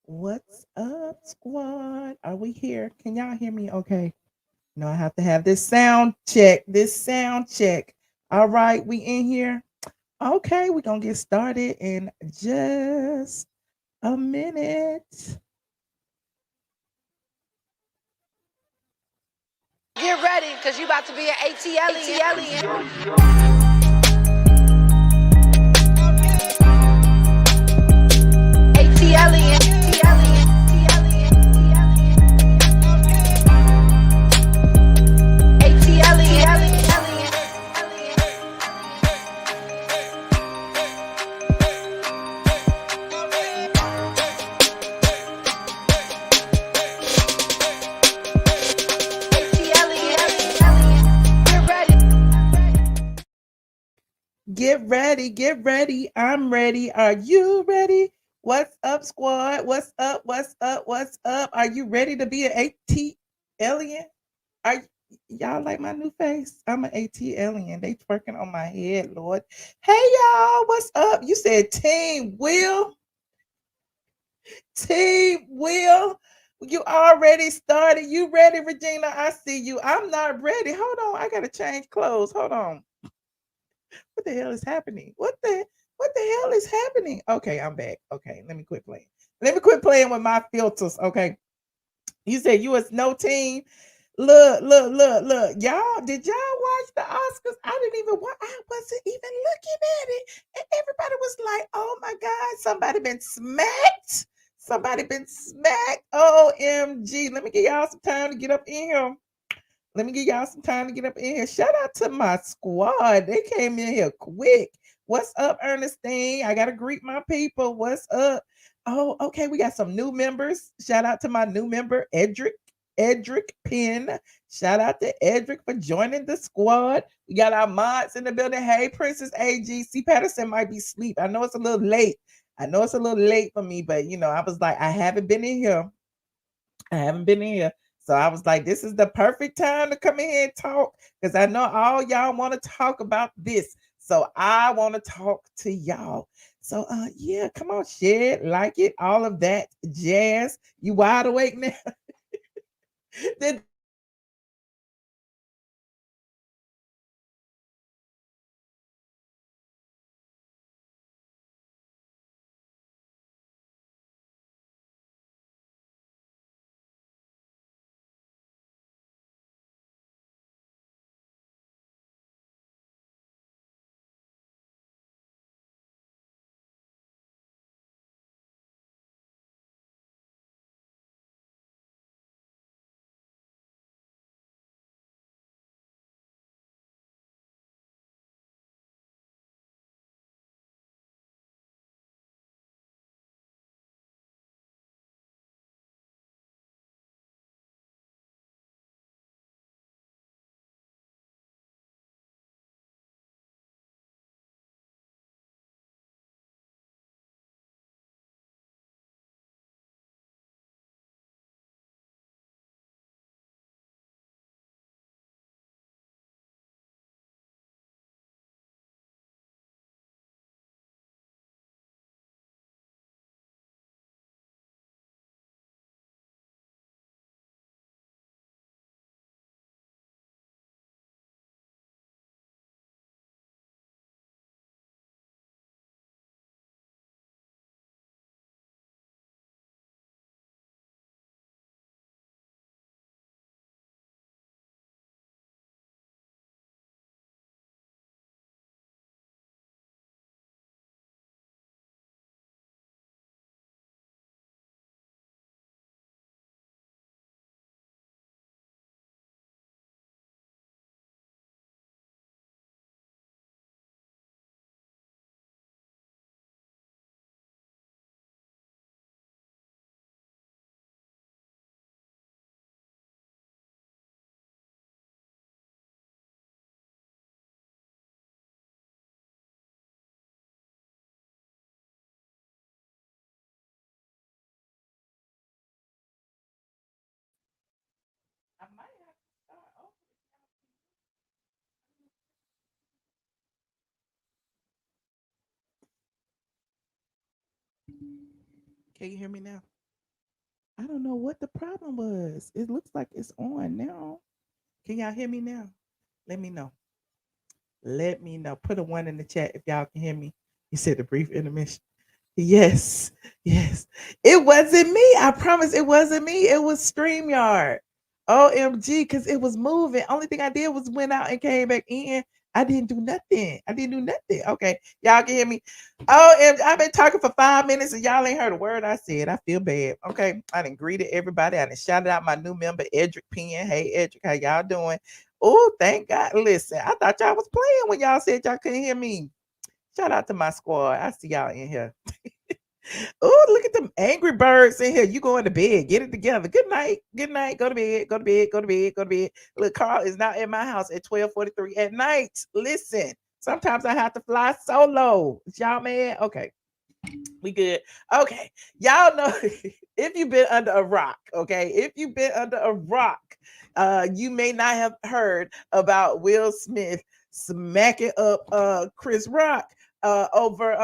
What's up, squad? Are we here? Can y'all hear me? Okay. No, I have to have this sound check. This sound check. All right, we in here. Okay, we're gonna get started in just a minute. Get ready, because you about to be an ATLien. ATLien. Get ready, get ready. I'm ready. Are you ready? What's up, squad? What's up? What's up? What's up? Are you ready to be an AT alien? Are y'all like my new face? I'm an AT alien. They twerking on my head, Lord. Hey y'all, what's up? You said Team Will. Team Will. You already started. You ready, Regina? I see you. I'm not ready. Hold on. I gotta change clothes. Hold on. What the hell is happening? What the hell is happening? Okay, I'm back. Okay, let me quit playing. Let me quit playing with my filters. Okay. You said you was no team. Look. Y'all, did y'all watch the Oscars? I didn't even watch, I wasn't even looking at it. And everybody was like, oh my God, somebody been smacked. Somebody been smacked. OMG. Let me give y'all some time to get up in here. Let me give y'all some time to get up in here. Shout out to my squad. They came in here quick. What's up, Ernestine? I gotta greet my people. What's up? Oh, okay. We got some new members. Shout out to my new member, Edric. Edric Penn. Shout out to Edric for joining the squad. We got our mods in the building. Hey, Princess AGC Patterson might be asleep. I know it's a little late. I know it's a little late for me, but I was like, I haven't been in here. I haven't been in here. So I was like, this is the perfect time to come in here and talk because I know all y'all want to talk about this. So I want to talk to y'all. So yeah, come on, share it, like it, all of that jazz. You wide awake now? Did I might have to start over. Can you hear me now? I don't know what the problem was. It looks like it's on now. Can y'all hear me now? Let me know. Let me know. Put a one in the chat if y'all can hear me. You said the brief intermission. Yes, yes. It wasn't me. I promise it wasn't me. It was StreamYard. OMG, because it was moving. Only thing I did was went out and came back in. I didn't do nothing. I didn't do nothing. Okay, y'all can hear me. OMG, I've been talking for 5 minutes and y'all ain't heard a word I said. I feel bad. Okay, I done greeted everybody. I done shouted out my new member, Edric Penn. Hey, Edric, how y'all doing? Oh, thank God. Listen, I thought y'all was playing when y'all said y'all couldn't hear me. Shout out to my squad. I see y'all in here. Oh, look at them angry birds in here. You going to bed. Get it together. Good night. Good night. Go to bed. Go to bed. Go to bed. Go to bed. Look, Carl is not in my house at 12:43 at night. Listen, sometimes I have to fly solo. Is y'all mad? Okay. We good. Okay. Y'all know if you've been under a rock, okay? If you've been under a rock, you may not have heard about Will Smith smacking up Chris Rock over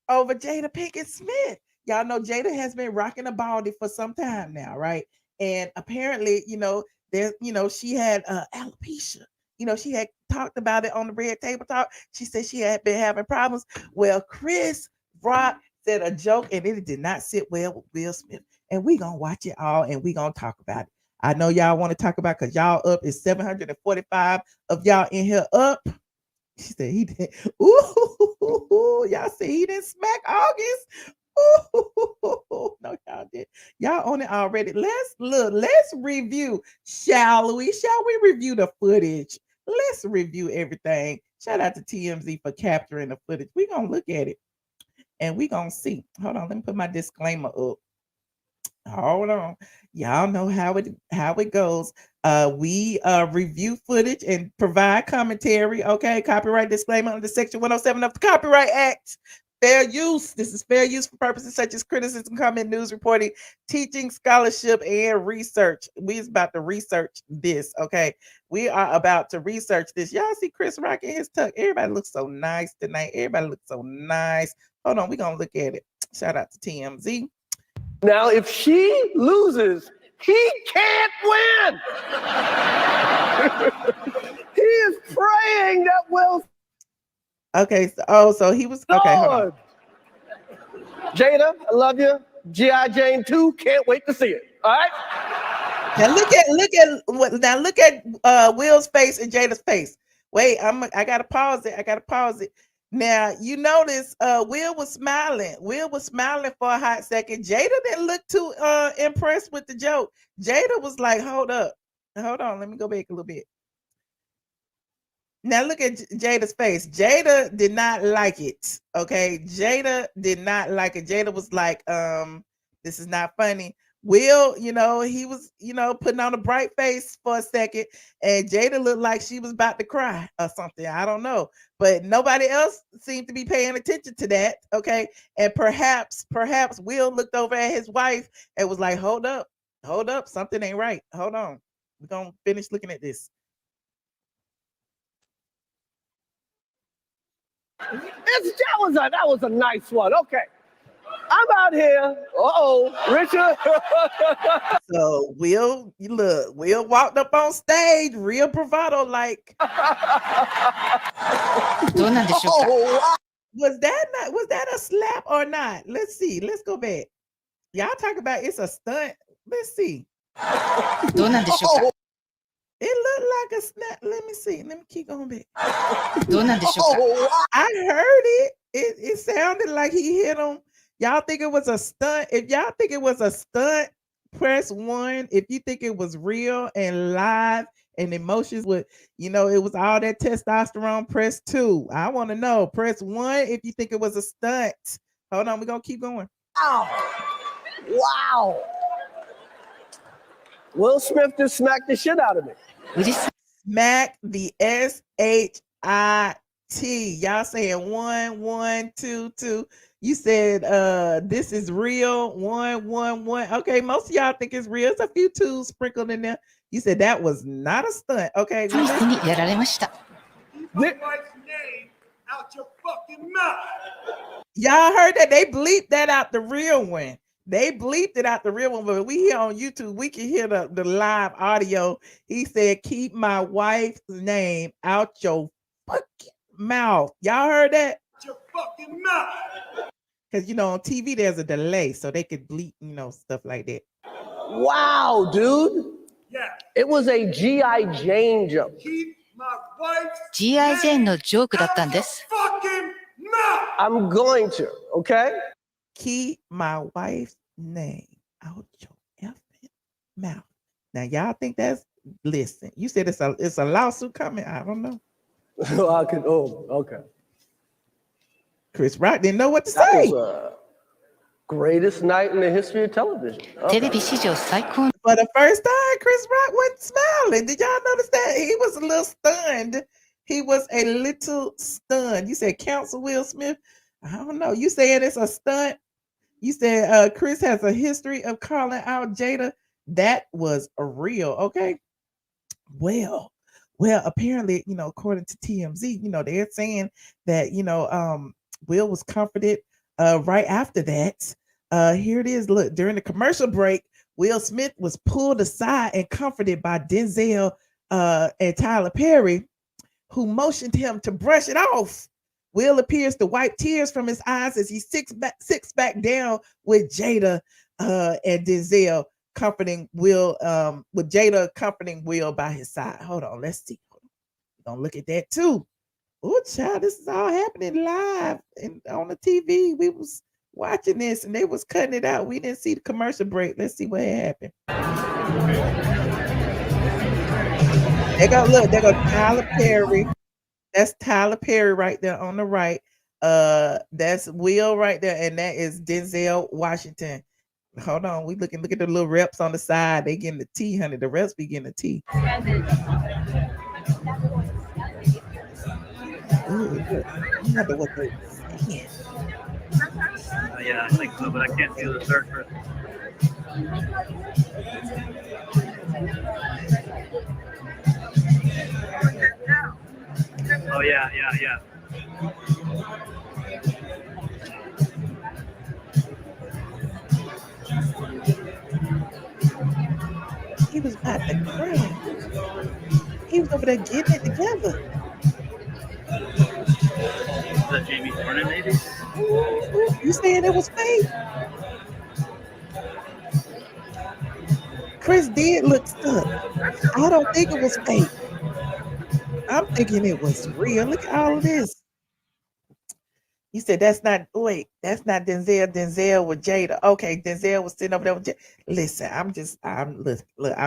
Jada Pinkett Smith. Y'all know Jada has been rocking a baldy for some time now, right? And apparently, she had alopecia. She had talked about it on the Red Table Talk. She said she had been having problems. Well, Chris Rock said a joke and it did not sit well with Will Smith. And we gonna watch it all and we gonna talk about it. I know y'all want to talk about because y'all up is 745 of y'all in here up. She said he did. Ooh, y'all see he didn't smack August. Ooh, no, y'all did. Y'all on it already. Let's look. Let's review. Shall we? Shall we review the footage? Let's review everything. Shout out to TMZ for capturing the footage. We're gonna look at it and we're gonna see. Hold on, let me put my disclaimer up. Hold on. Y'all know how it goes. We review footage and provide commentary. Okay, copyright disclaimer under Section 107 of the Copyright Act. Fair use. This is fair use for purposes such as criticism, comment, news reporting, teaching, scholarship, and research. We is about to research this. Okay, we are about to research this. Y'all see Chris Rock in his tuck. Everybody looks so nice tonight. Everybody looks so nice. Hold on, we're gonna look at it. Shout out to TMZ. Now, if she loses, he can't win. He is praying that Will. Okay, so he was okay. Hold on. Jada, I love you. G.I. Jane 2, can't wait to see it. All right. Now look at Will's face and Jada's face. Wait, I gotta pause it. Now you notice Will was smiling. Will was smiling for a hot second. Jada didn't look too impressed with the joke. Jada was like, hold up. Hold on, let me go back a little bit. Now look at Jada's face. Jada did not like it. Okay. Jada did not like it. Jada was like, this is not funny. Will, he was, putting on a bright face for a second, and Jada looked like she was about to cry or something. I don't know. But nobody else seemed to be paying attention to that. Okay. And perhaps Will looked over at his wife and was like, hold up, something ain't right. Hold on. We're gonna finish looking at this. That was a nice one. Okay. I'm out here. Richard. So Will walked up on stage, real bravado, like. Was that a slap or not? Let's see. Let's go back. Y'all talk about it's a stunt. Let's see. It looked like a snap. Let me see. Let me keep going back. I heard it. It sounded like he hit him. Y'all think it was a stunt? If y'all think it was a stunt, press 1. If you think it was real and live and emotions with, it was all that testosterone, press 2. I want to know. Press 1 if you think it was a stunt. Hold on, we're going to keep going. Wow. Will Smith just smacked the shit out of me. Smack the SHIT. Y'all saying 1, 1, 2, 2. You said this is real. 1, 1, 1. Okay, most of y'all think it's real. There's a few twos sprinkled in there. You said that was not a stunt. Okay. Get my wife's name out your fucking mouth. Y'all heard that? They bleeped that out, the real one. They bleeped it out the real one, but we here on YouTube, we can hear the live audio. He said, "Keep my wife's name out your fucking mouth." Y'all heard that? Your fucking mouth. Because on TV there's a delay, so they could bleep, stuff like that. Wow, dude. Yeah. It was a G.I. Jane joke. Keep my wife's G.I. ジェーン name のジョークだったん out で your す。 fucking mouth. I'm going to, okay? Keep my wife's name out your effing mouth. Now y'all think that's listen? You said it's a lawsuit coming. I don't know. Okay. Chris Rock didn't know what to That say. was greatest night in the history of television. テレビ史上最高の For the first time, Chris Rock wasn't smiling. Did y'all notice that? He was a little stunned. He was a little stunned. You said Counsel Will Smith. I don't know. You saying it's a stunt? You said Chris has a history of calling out Jada. That was real. Okay. Well, apparently, according to TMZ, they're saying that, Will was comforted right after that. Here it is. Look, during the commercial break, Will Smith was pulled aside and comforted by Denzel and Tyler Perry, who motioned him to brush it off. Will appears to wipe tears from his eyes as he sits back down with Jada and Denzel comforting Will, with Jada comforting Will by his side. Hold on, let's see. We're gonna look at that too. Oh, child, this is all happening live and on the TV. We was watching this and they was cutting it out. We didn't see the commercial break. Let's see what happened. There go Tyler Perry. That's Tyler Perry right there on the right. That's Will right there, and that is Denzel Washington. Hold on, look at the little reps on the side. They getting the tea, honey. The reps be getting the tea. Ooh, look. I wonder what they're saying. Yeah, I think so, but I can't see the third person. Oh, yeah. He was about to cry. He was over there getting it together. Is that Jamie Dornan, maybe? Ooh, you saying it was fake? Chris did look stuck. I don't think it was fake. I'm thinking it was real. Look at all of this. You said that's not Denzel. Denzel with Jada. Okay, Denzel was sitting over there with Jada. Listen, I'm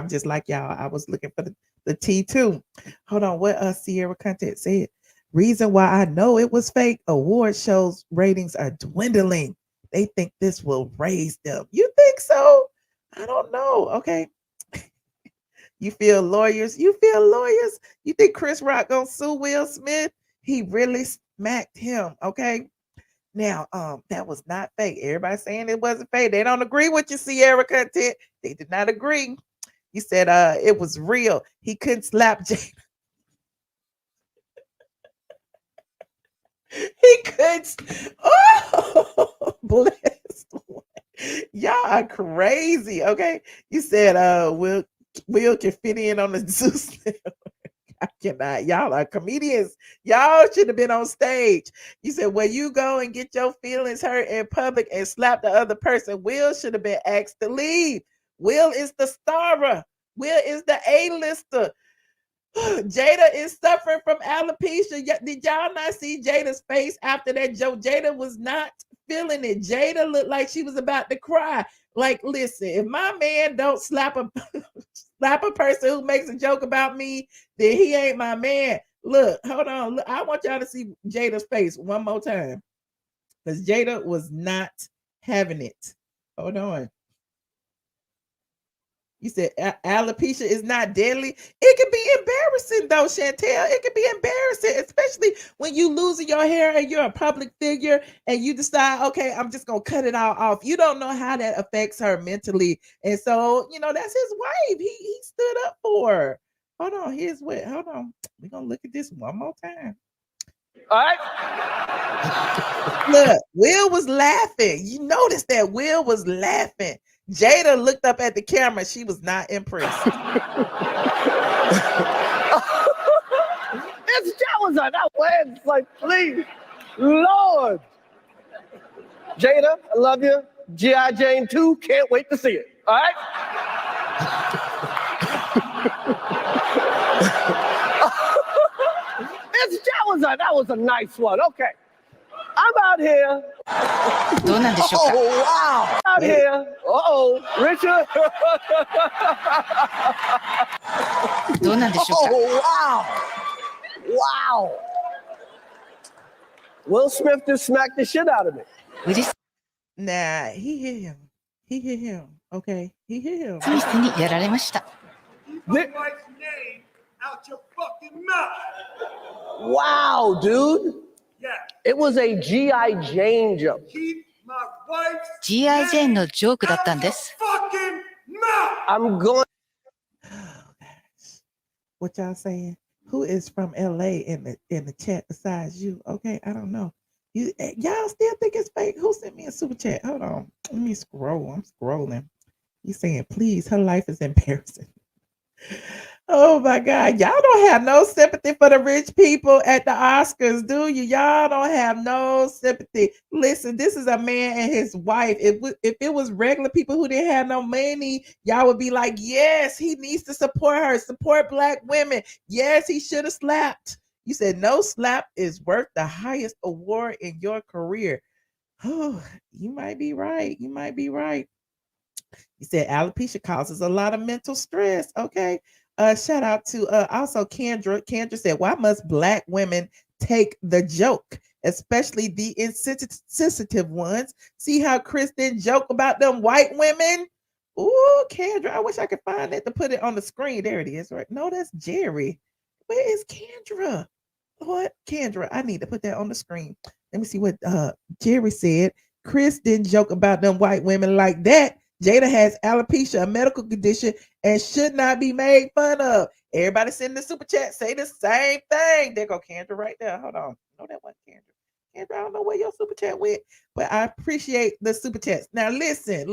just like y'all. I was looking for the T too. Hold on, what Sierra Content said. Reason why I know it was fake, award shows ratings are dwindling. They think this will raise them. You think so? I don't know. Okay. You feel lawyers? You think Chris Rock gonna sue Will Smith? He really smacked him. Okay. Now, that was not fake. Everybody saying it wasn't fake. They don't agree with you, Sierra Content. They did not agree. You said it was real. He couldn't slap Jada. He couldn't. Oh, blessed. Y'all are crazy. Okay. You said Will can fit in on the Zeus. I cannot. Y'all are comedians. Y'all should have been on stage. You said, well, you go and get your feelings hurt in public and slap the other person. Will should have been asked to leave. Will is the starer. Will is the A-lister. Jada is suffering from alopecia. Did y'all not see Jada's face after that joke? Jada was not feeling it. Jada looked like she was about to cry. Like, listen, if my man don't slap a person who makes a joke about me, then he ain't my man. Look, hold on. Look, I want y'all to see Jada's face one more time. Because Jada was not having it. Hold on. You said alopecia is not deadly. It can be embarrassing, though, Chantel. It can be embarrassing, especially when you losing your hair and you're a public figure and you decide, okay, I'm just going to cut it all off. You don't know how that affects her mentally. And so, that's his wife. He stood up for her. Hold on. Hold on. We're going to look at this one more time. All right? Look, Will was laughing. You noticed that Will was laughing. Jada looked up at the camera. She was not impressed. That was that was like, please, Lord. Jada, I love you. G.I. Jane 2, can't wait to see it. All right? That was a nice one. Okay. I'm out here. どうなんでしょうか。 Oh, wow. Out here. Uh-oh. Richard. どうなんでしょうか。 Oh, wow. Wow. Will Smith just smacked the shit out of me. ウィル・ス Nah, he hit him. He hit him. Okay, he hit him. ミスにやられました。 Keep my wife's name out your fucking mouth. Wow, dude. Yeah. It was a G.I. Jane joke. Keep my wife's G.I. ジェーン name のジョークだったん out で your す。 fucking mouth. I'm going. Oh, gosh. What y'all saying? Who is from LA in the chat besides you? Okay, I don't know. Y'all still think it's fake? Who sent me a super chat? Hold on. Let me scroll. I'm scrolling. He's saying, please, her life is embarrassing. Oh my God. Y'all don't have no sympathy for the rich people at the Oscars, do you? Y'all don't have no sympathy. Listen, this is a man and his wife. If it was regular people who didn't have no money, y'all would be like, yes, he needs to support her, support Black women. Yes, he should have slapped. You said no slap is worth the highest award in your career. Oh, you might be right. You might be right. You said alopecia causes a lot of mental stress. Okay. Shout out to also Kendra. Kendra said, why must Black women take the joke, especially the insensitive ones? See how Chris didn't joke about them white women? Ooh, Kendra, I wish I could find it to put it on the screen. There it is, right? No, that's Jerry. Where is Kendra? What? Kendra, I need to put that on the screen. Let me see what Jerry said. Chris didn't joke about them white women like that. Jada has alopecia, a medical condition, and should not be made fun of. Everybody send the super chat, say the same thing. There go Kendra right there. Hold on. No, that wasn't Kendra. Kendra, I don't know where your super chat went, but I appreciate the super chats. Now, listen,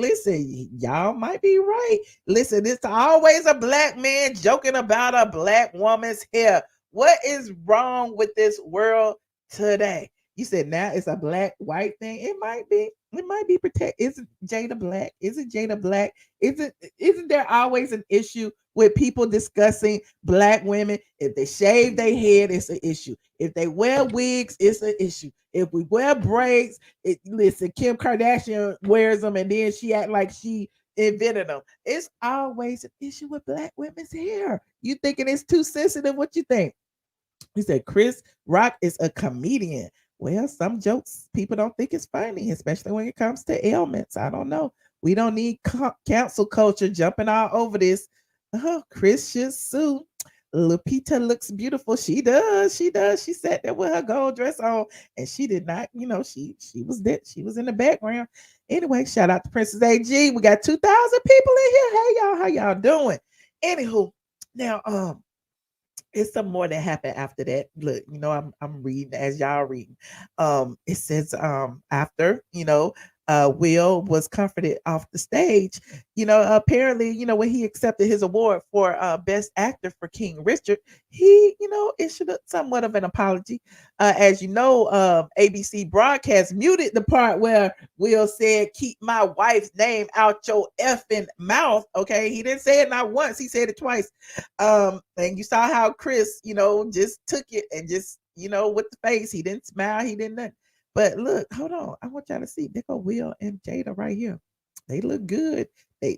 y'all might be right. Listen, it's always a Black man joking about a Black woman's hair. What is wrong with this world today? You said now it's a Black white thing. It might be. It might be protect. Isn't Jada Black? Isn't Jada Black? Isn't there always an issue with people discussing Black women? If they shave their head, it's an issue. If they wear wigs, it's an issue. If we wear braids, listen, Kim Kardashian wears them and then she act like she invented them. It's always an issue with Black women's hair. You thinking it's too sensitive? What you think? He said Chris Rock is a comedian. Well, some jokes people don't think it's funny, especially when it comes to ailments. I don't know. We don't need cancel culture jumping all over this. Oh, Chris should sue. Lupita looks beautiful. She does. She does. She sat there with her gold dress on, and she did not. She was there. She was in the background. Anyway, shout out to Princess AG. We got 2,000 people in here. Hey y'all, how y'all doing? Anywho, now it's some more that happened after that. Look, I'm reading as y'all reading. It says after, Will was comforted off the stage. Apparently, when he accepted his award for best actor for King Richard, he, issued somewhat of an apology. As you know, ABC broadcast muted the part where Will said, "Keep my wife's name out your effing mouth." Okay, he didn't say it not once; he said it twice. And you saw how Chris, just took it and just, with the face, he didn't smile, he didn't nothing. But look, hold on. I want y'all to see. There go Will and Jada right here. They look good. They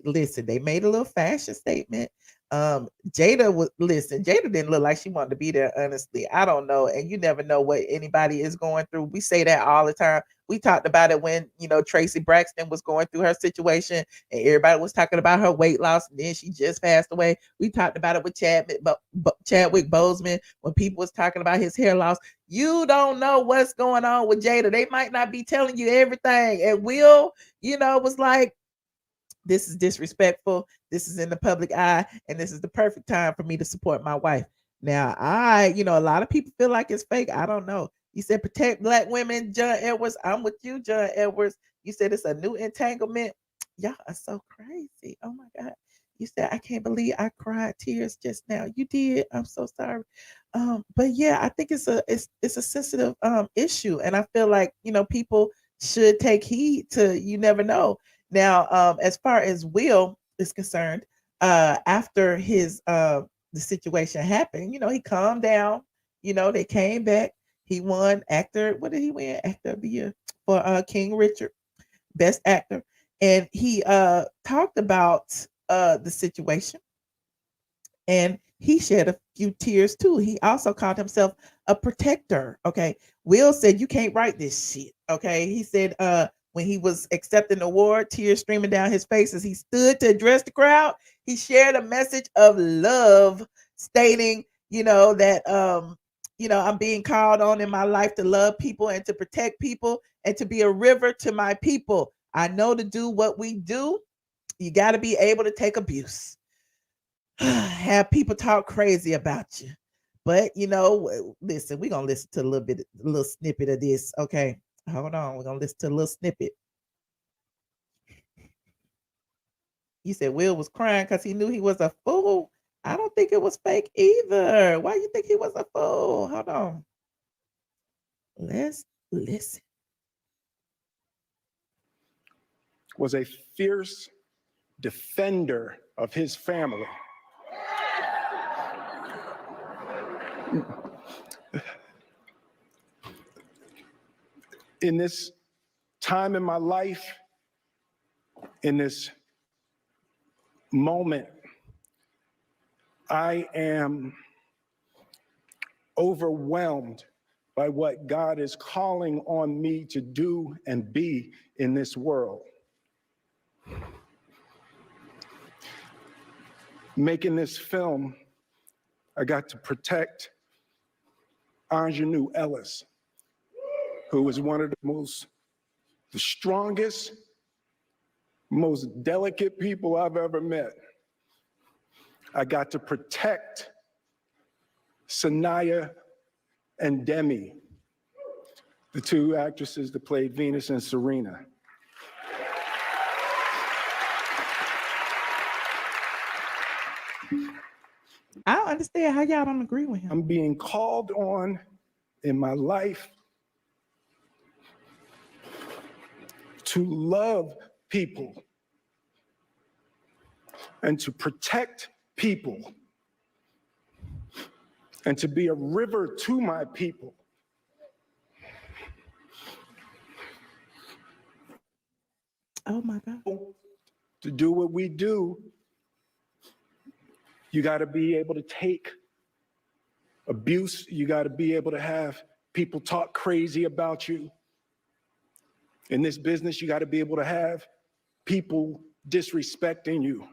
made a little fashion statement. Jada didn't look like she wanted to be there, honestly. I don't know. And you never know what anybody is going through. We say that all the time. We talked about it when, Tracy Braxton was going through her situation and everybody was talking about her weight loss. And then she just passed away. We talked about it with Chadwick Boseman when people was talking about his hair loss. You don't know what's going on with Jada. They might not be telling you everything. And Will, was like, this is disrespectful. This is in the public eye. And this is the perfect time for me to support my wife. Now, a lot of people feel like it's fake. I don't know. You said protect black women, John Edwards. I'm with you, John Edwards. You said it's a new entanglement. Y'all are so crazy. Oh my God. You said I can't believe I cried tears just now. You did. I'm so sorry. But yeah, I think it's a sensitive issue, and I feel like people should take heed to. You never know. Now, as far as Will is concerned, after his the situation happened, he calmed down. They came back. He won actor. What did he win? Actor of the year for King Richard, best actor. And he talked about the situation, and he shed a few tears too. He also called himself a protector. Okay. Will said you can't write this shit. Okay. He said when he was accepting the award, tears streaming down his face as he stood to address the crowd, he shared a message of love, stating, that I'm being called on in my life to love people and to protect people and to be a river to my people. I know to do what we do, you got to be able to take abuse. Have people talk crazy about you. But listen, we're gonna listen to a little snippet of this. Okay. Hold on. We're gonna listen to a little snippet. You said Will was crying because he knew he was a fool. I don't think it was fake either. Why you think he was a fool? Hold on. Let's listen. Was a fierce defender of his family. In this time in my life, in this moment, I am overwhelmed by what God is calling on me to do and be in this world. Making this film, I got to protect Ingenue Ellis, who was one of the strongest, most delicate people I've ever met. I got to protect Sanaya and Demi, the two actresses that played Venus and Serena. I don't understand how y'all don't agree with him. I'm being called on in my life to love people and to protect people and to be a river to my people. Oh my God. To do what we do, you got to be able to take abuse. You got to be able to have people talk crazy about you. In this business, you got to be able to have people disrespecting you.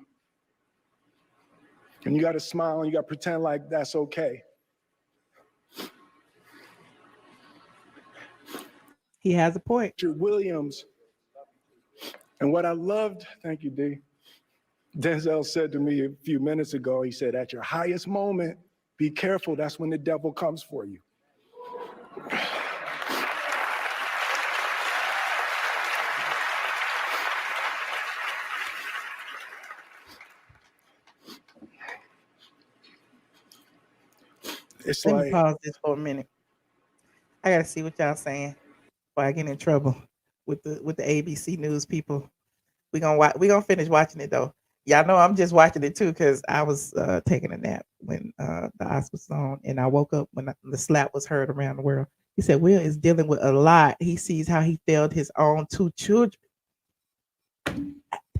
And you got to smile and you got to pretend like that's okay. He has a point. Richard Williams. And what I loved, thank you, D. Denzel said to me a few minutes ago, he said, at your highest moment, be careful, that's when the devil comes for you. It's Let like, me pause this for a minute. I gotta see what y'all saying before I get in trouble with the ABC News people. We gonna finish watching it though. Y'all know I'm just watching it too because I was taking a nap when the Oscars was on, and I woke up when the slap was heard around the world. He said Will is dealing with a lot. He sees how he failed his own two children.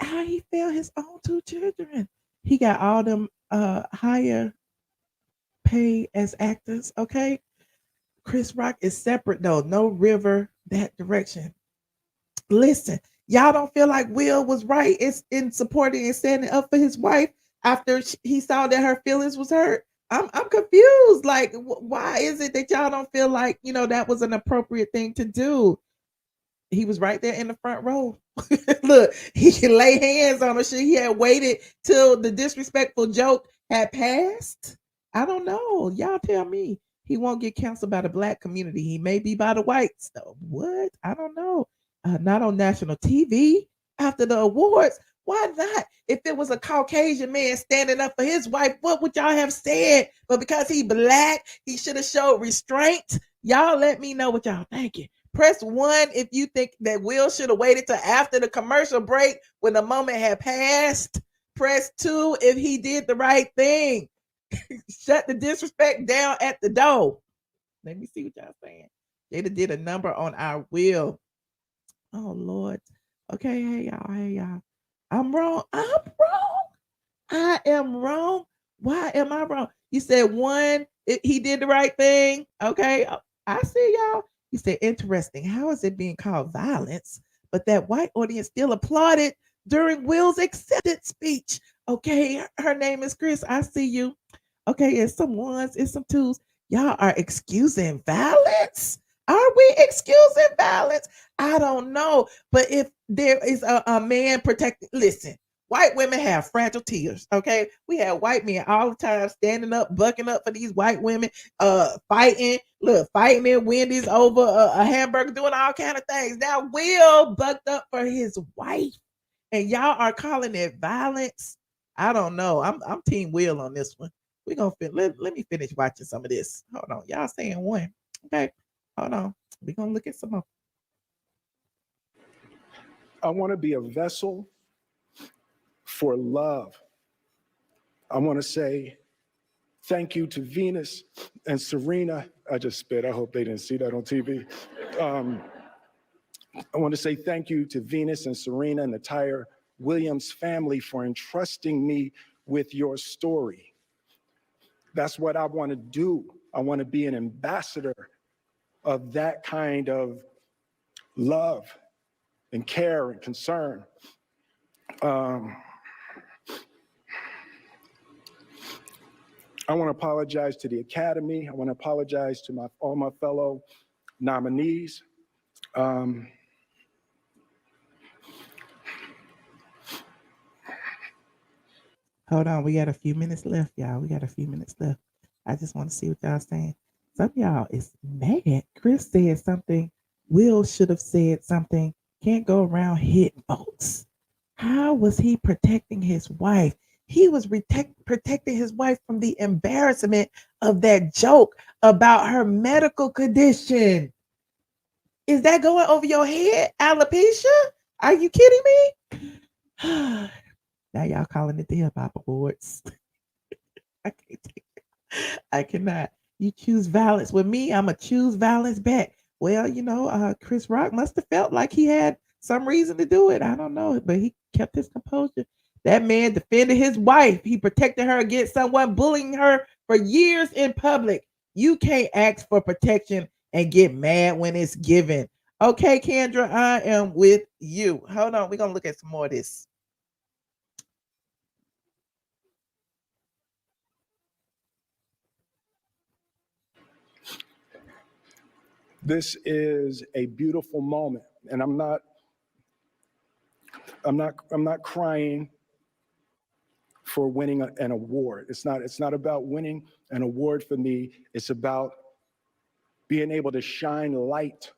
How he failed his own two children. He got all them higher pay as actors. Okay, Chris Rock is separate though. No river that direction. Listen, y'all don't feel like Will was right in supporting and standing up for his wife after he saw that her feelings was hurt. I'm confused. Like, why is it that y'all don't feel like that was an appropriate thing to do? He was right there in the front row. Look, he can lay hands on her. Should he had waited till the disrespectful joke had passed? I don't know. Y'all tell me. He won't get canceled by the black community. He may be by the whites, though. What? I don't know. Not on national TV after the awards. Why not? If it was a Caucasian man standing up for his wife, what would y'all have said? But because he black, he should have showed restraint. Y'all let me know what y'all thinking. Press 1 if you think that Will should have waited till after the commercial break when the moment had passed. Press 2 if he did the right thing. Shut the disrespect down at the door. Let me see what y'all saying. Jada did a number on our Will. Oh Lord. Okay, hey y'all. I'm wrong. I am wrong. Why am I wrong? You said 1, he did the right thing. Okay, I see y'all. You said interesting. How is it being called violence, but that white audience still applauded during Will's acceptance speech? Okay, her name is Chris. I see you. Okay, it's some 1s, it's some 2s. Y'all are excusing violence? Are we excusing violence? I don't know. But if there is a man protecting, listen, white women have fragile tears. Okay. We have white men all the time standing up, bucking up for these white women, fighting in Wendy's over a hamburger, doing all kind of things. Now Will bucked up for his wife, and y'all are calling it violence. I don't know. I'm team Will on this one. We're gonna let me finish watching some of this. Hold on. Y'all saying 1. Okay. Hold on. We're gonna look at some more. I want to be a vessel for love. I want to say thank you to Venus and Serena. I just spit. I hope they didn't see that on TV. I want to say thank you to Venus and Serena and the entire Williams family for entrusting me with your story. That's what I want to do. I want to be an ambassador of that kind of love and care and concern. I want to apologize to the Academy. I want to apologize to all my fellow nominees. Hold on, we got a few minutes left, y'all. We got a few minutes left. I just want to see what y'all saying. Some of y'all is mad. Chris said something. Will should have said something. Can't go around hitting folks. How was he protecting his wife? He was protecting his wife from the embarrassment of that joke about her medical condition. Is that going over your head, alopecia? Are you kidding me? Now y'all calling it the Hip Hop Awards. I can't take it. I cannot. You choose violence with me. I'ma choose violence back. Well, Chris Rock must have felt like he had some reason to do it. I don't know, but he kept his composure. That man defended his wife. He protected her against someone bullying her for years in public. You can't ask for protection and get mad when it's given. Okay, Kendra, I am with you. Hold on. We're gonna look at some more of this. This is a beautiful moment, and I'm not crying for winning an award. It's not about winning an award for me. It's about being able to shine light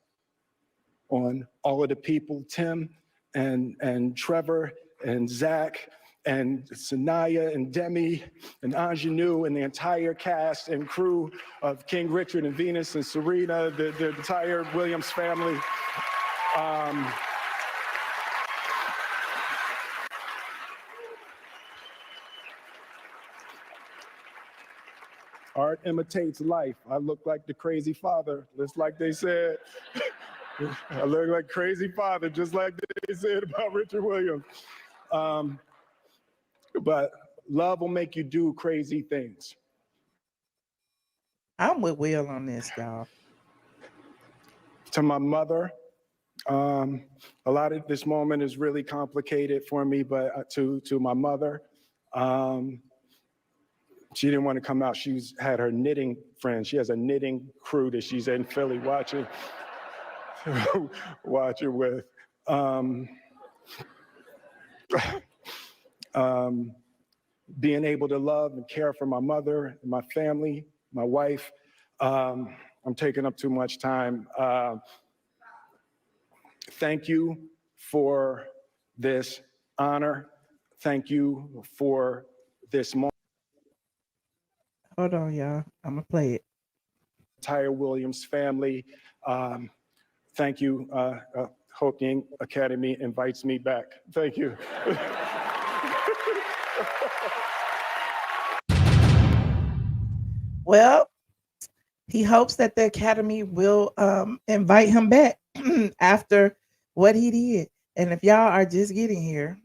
on all of the people, Tim and Trevor and Zach and Sanaya and Demi and Ingenue and the entire cast and crew of King Richard and Venus and Serena, the entire Williams family. Art imitates life. I look like the crazy father, just like they said. I look like crazy father, just like they said about Richard Williams. But love will make you do crazy things. I'm with Will on this, y'all. To my mother, a lot of this moment is really complicated for me, but to my mother, she didn't want to come out. She's had her knitting friends. She has a knitting crew that she's in Philly watching with. Being able to love and care for my mother, my family, my wife. I'm taking up too much time. Thank you for this honor. Thank you for this moment. Hold on, y'all. I'm gonna play it. Entire Williams family. Thank you. Hoping Academy invites me back. Thank you. Well, he hopes that the Academy will invite him back after what he did. And if y'all are just getting here,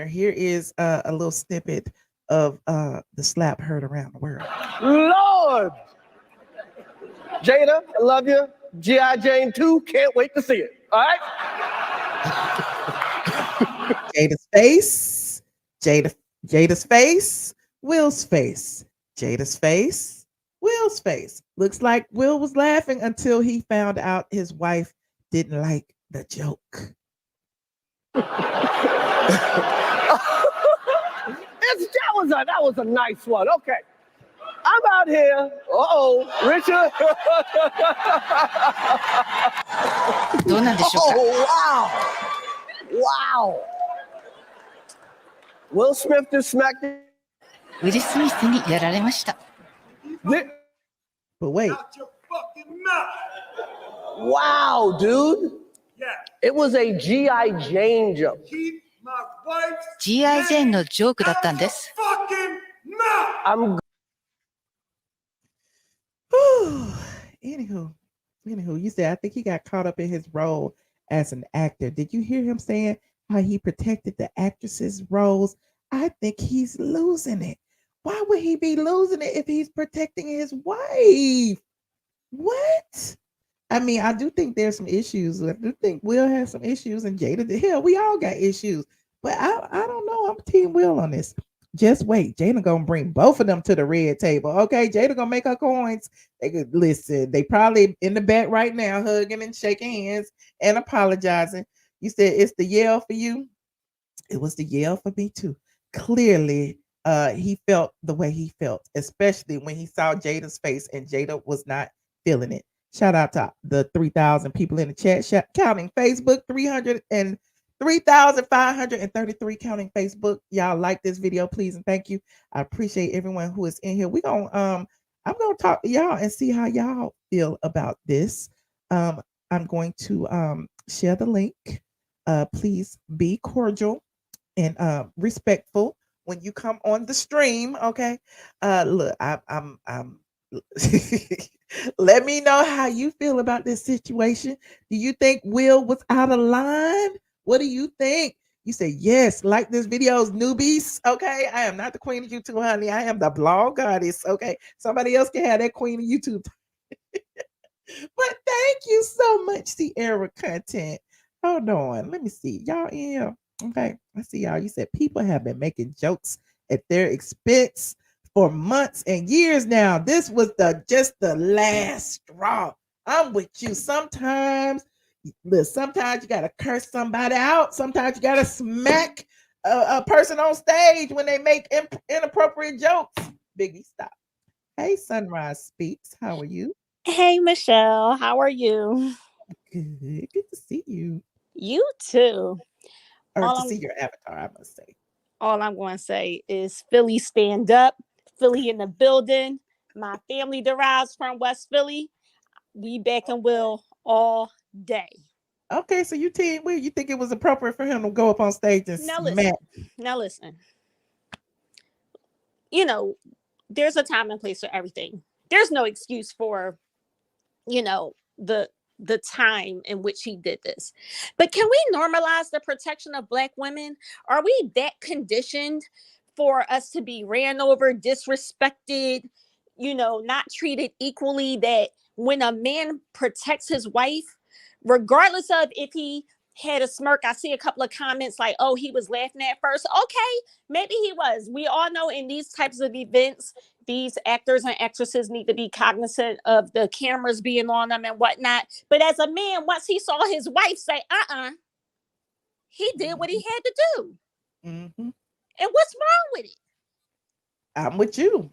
here is a little snippet of the slap heard around the world. Lord! Jada, I love you. G.I. Jane 2, can't wait to see it. All right? Jada's face, Jada's face, Will's face, Jada's face, Will's face. Looks like Will was laughing until he found out his wife didn't like the joke. That was a nice one. Okay. I'm out here. Richard. どうなんでしょうか。 Wow. Will Smith just smacked it. ウィル・スミスにやられました。 But wait, Out your fucking mouth. Wow, dude. Yeah. It was a G.I. Jane joke. Keep my wife's G.I. name ジェーンのジョークだったんで out す。 your fucking mouth. I'm anywho, you said I think he got caught up in his role as an actor. Did you hear him saying how he protected the actresses' roles? I think he's losing it. Why would he be losing it if he's protecting his wife? What? I mean, I do think there's some issues. I do think Will has some issues, and Jada, the hell, we all got issues. But I don't know. I'm Team Will on this. Just wait. Jada gonna bring both of them to the red table. Okay, Jada gonna make her coins. They could listen. They probably in the back right now, hugging and shaking hands and apologizing. You said it's the yell for you. It was the yell for me too. Clearly, he felt the way he felt, especially when he saw Jada's face and Jada was not feeling it. Shout out to the 3,000 people in the chat, counting Facebook, 3,533 counting Facebook. Y'all like this video, please and thank you. I appreciate everyone who is in here. I'm gonna talk to y'all and see how y'all feel about this. I'm going to share the link. Please be cordial and respectful when you come on the stream. Okay. Look, I'm let me know how you feel about this situation. Do you think Will was out of line? What do you think? You say yes, like this video's newbies. Okay. I am not the queen of YouTube, honey. I am the blog goddess. Okay. Somebody else can have that queen of YouTube. But thank you so much, Sierra Content. Hold on. Let me see. Y'all in here. Okay. I see y'all. You said people have been making jokes at their expense for months and years now. This was just the last straw. I'm with you. Sometimes you gotta curse somebody out. Sometimes you gotta smack a person on stage when they make inappropriate jokes. Biggie, stop. Hey, Sunrise Speaks. How are you? Hey, Michelle. How are you? Good. Good to see you. You too. Or to see your avatar, I must say. All I'm going to say is Philly stand up. Philly in the building. My family derives from West Philly. We back and will all day. Okay, so you think it was appropriate for him to go up on stage and smack? Now listen. You know, there's a time and place for everything. There's no excuse for, the time in which he did this. But can we normalize the protection of Black women? Are we that conditioned for us to be ran over, disrespected, not treated equally, that when a man protects his wife, regardless of if he had a smirk, I see a couple of comments like, oh, he was laughing at first. Okay, maybe he was. We all know in these types of events, these actors and actresses need to be cognizant of the cameras being on them and whatnot. But as a man, once he saw his wife say, he did what he had to do. Mm-hmm. And what's wrong with it? I'm with you.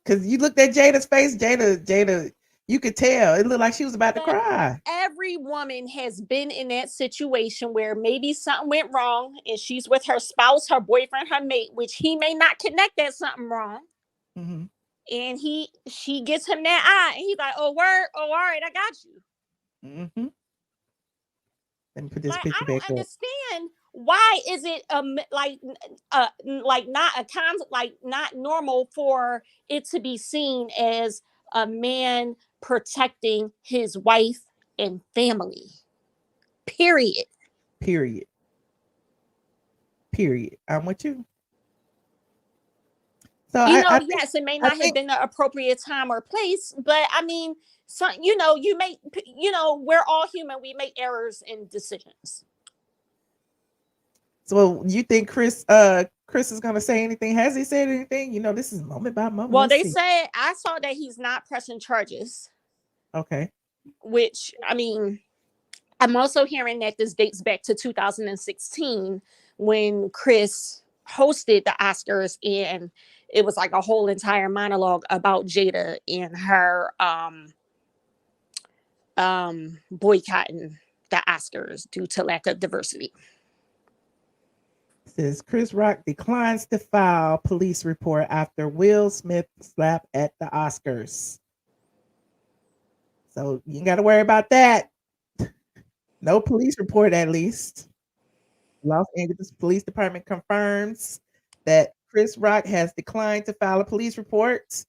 Because you looked at Jada's face, Jada, you could tell. It looked like she was about to But cry. every woman has been in that situation where maybe something went wrong and she's with her spouse, her boyfriend, her mate, which he may not connect that something wrong. Mm-hmm. And she gets him that eye and he's like, oh word, oh all right, I got you. Mm-hmm. Let me put this Like, picture I back don't up. understand why is it like not a like not normal for it to be seen as a man protecting his wife and family. Period. Period. Period. I'm with you. So I think Yes, it may I not have think been the appropriate time or place, but I mean, so you make we're all human. We make errors in decisions. so. You think Chris is gonna say anything? Has he said anything? This is moment by moment. Well, Let's they see. said I saw that he's not pressing charges, Okay. which I mean, I'm also hearing that this dates back to 2016 when Chris hosted the Oscars and it was like a whole entire monologue about Jada and her boycotting the Oscars due to lack of diversity. It says Chris Rock declines to file police report after Will Smith slap at the Oscars. So you ain't got to worry about that. No police report, at least. Los Angeles Police Department confirms that Chris Rock has declined to file a police report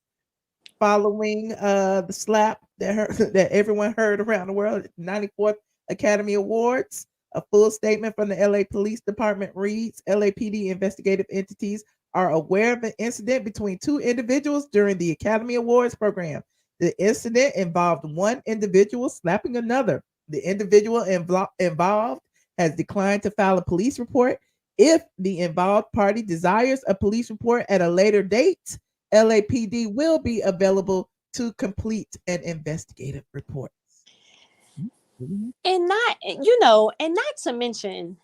following the slap that everyone heard around the world at the 94th Academy Awards. A full statement from the LA Police Department reads, LAPD investigative entities are aware of an incident between two individuals during the Academy Awards program. The incident involved one individual slapping another. The individual involved has declined to file a police report. If the involved party desires a police report at a later date, LAPD will be available to complete an investigative report. And not to mention,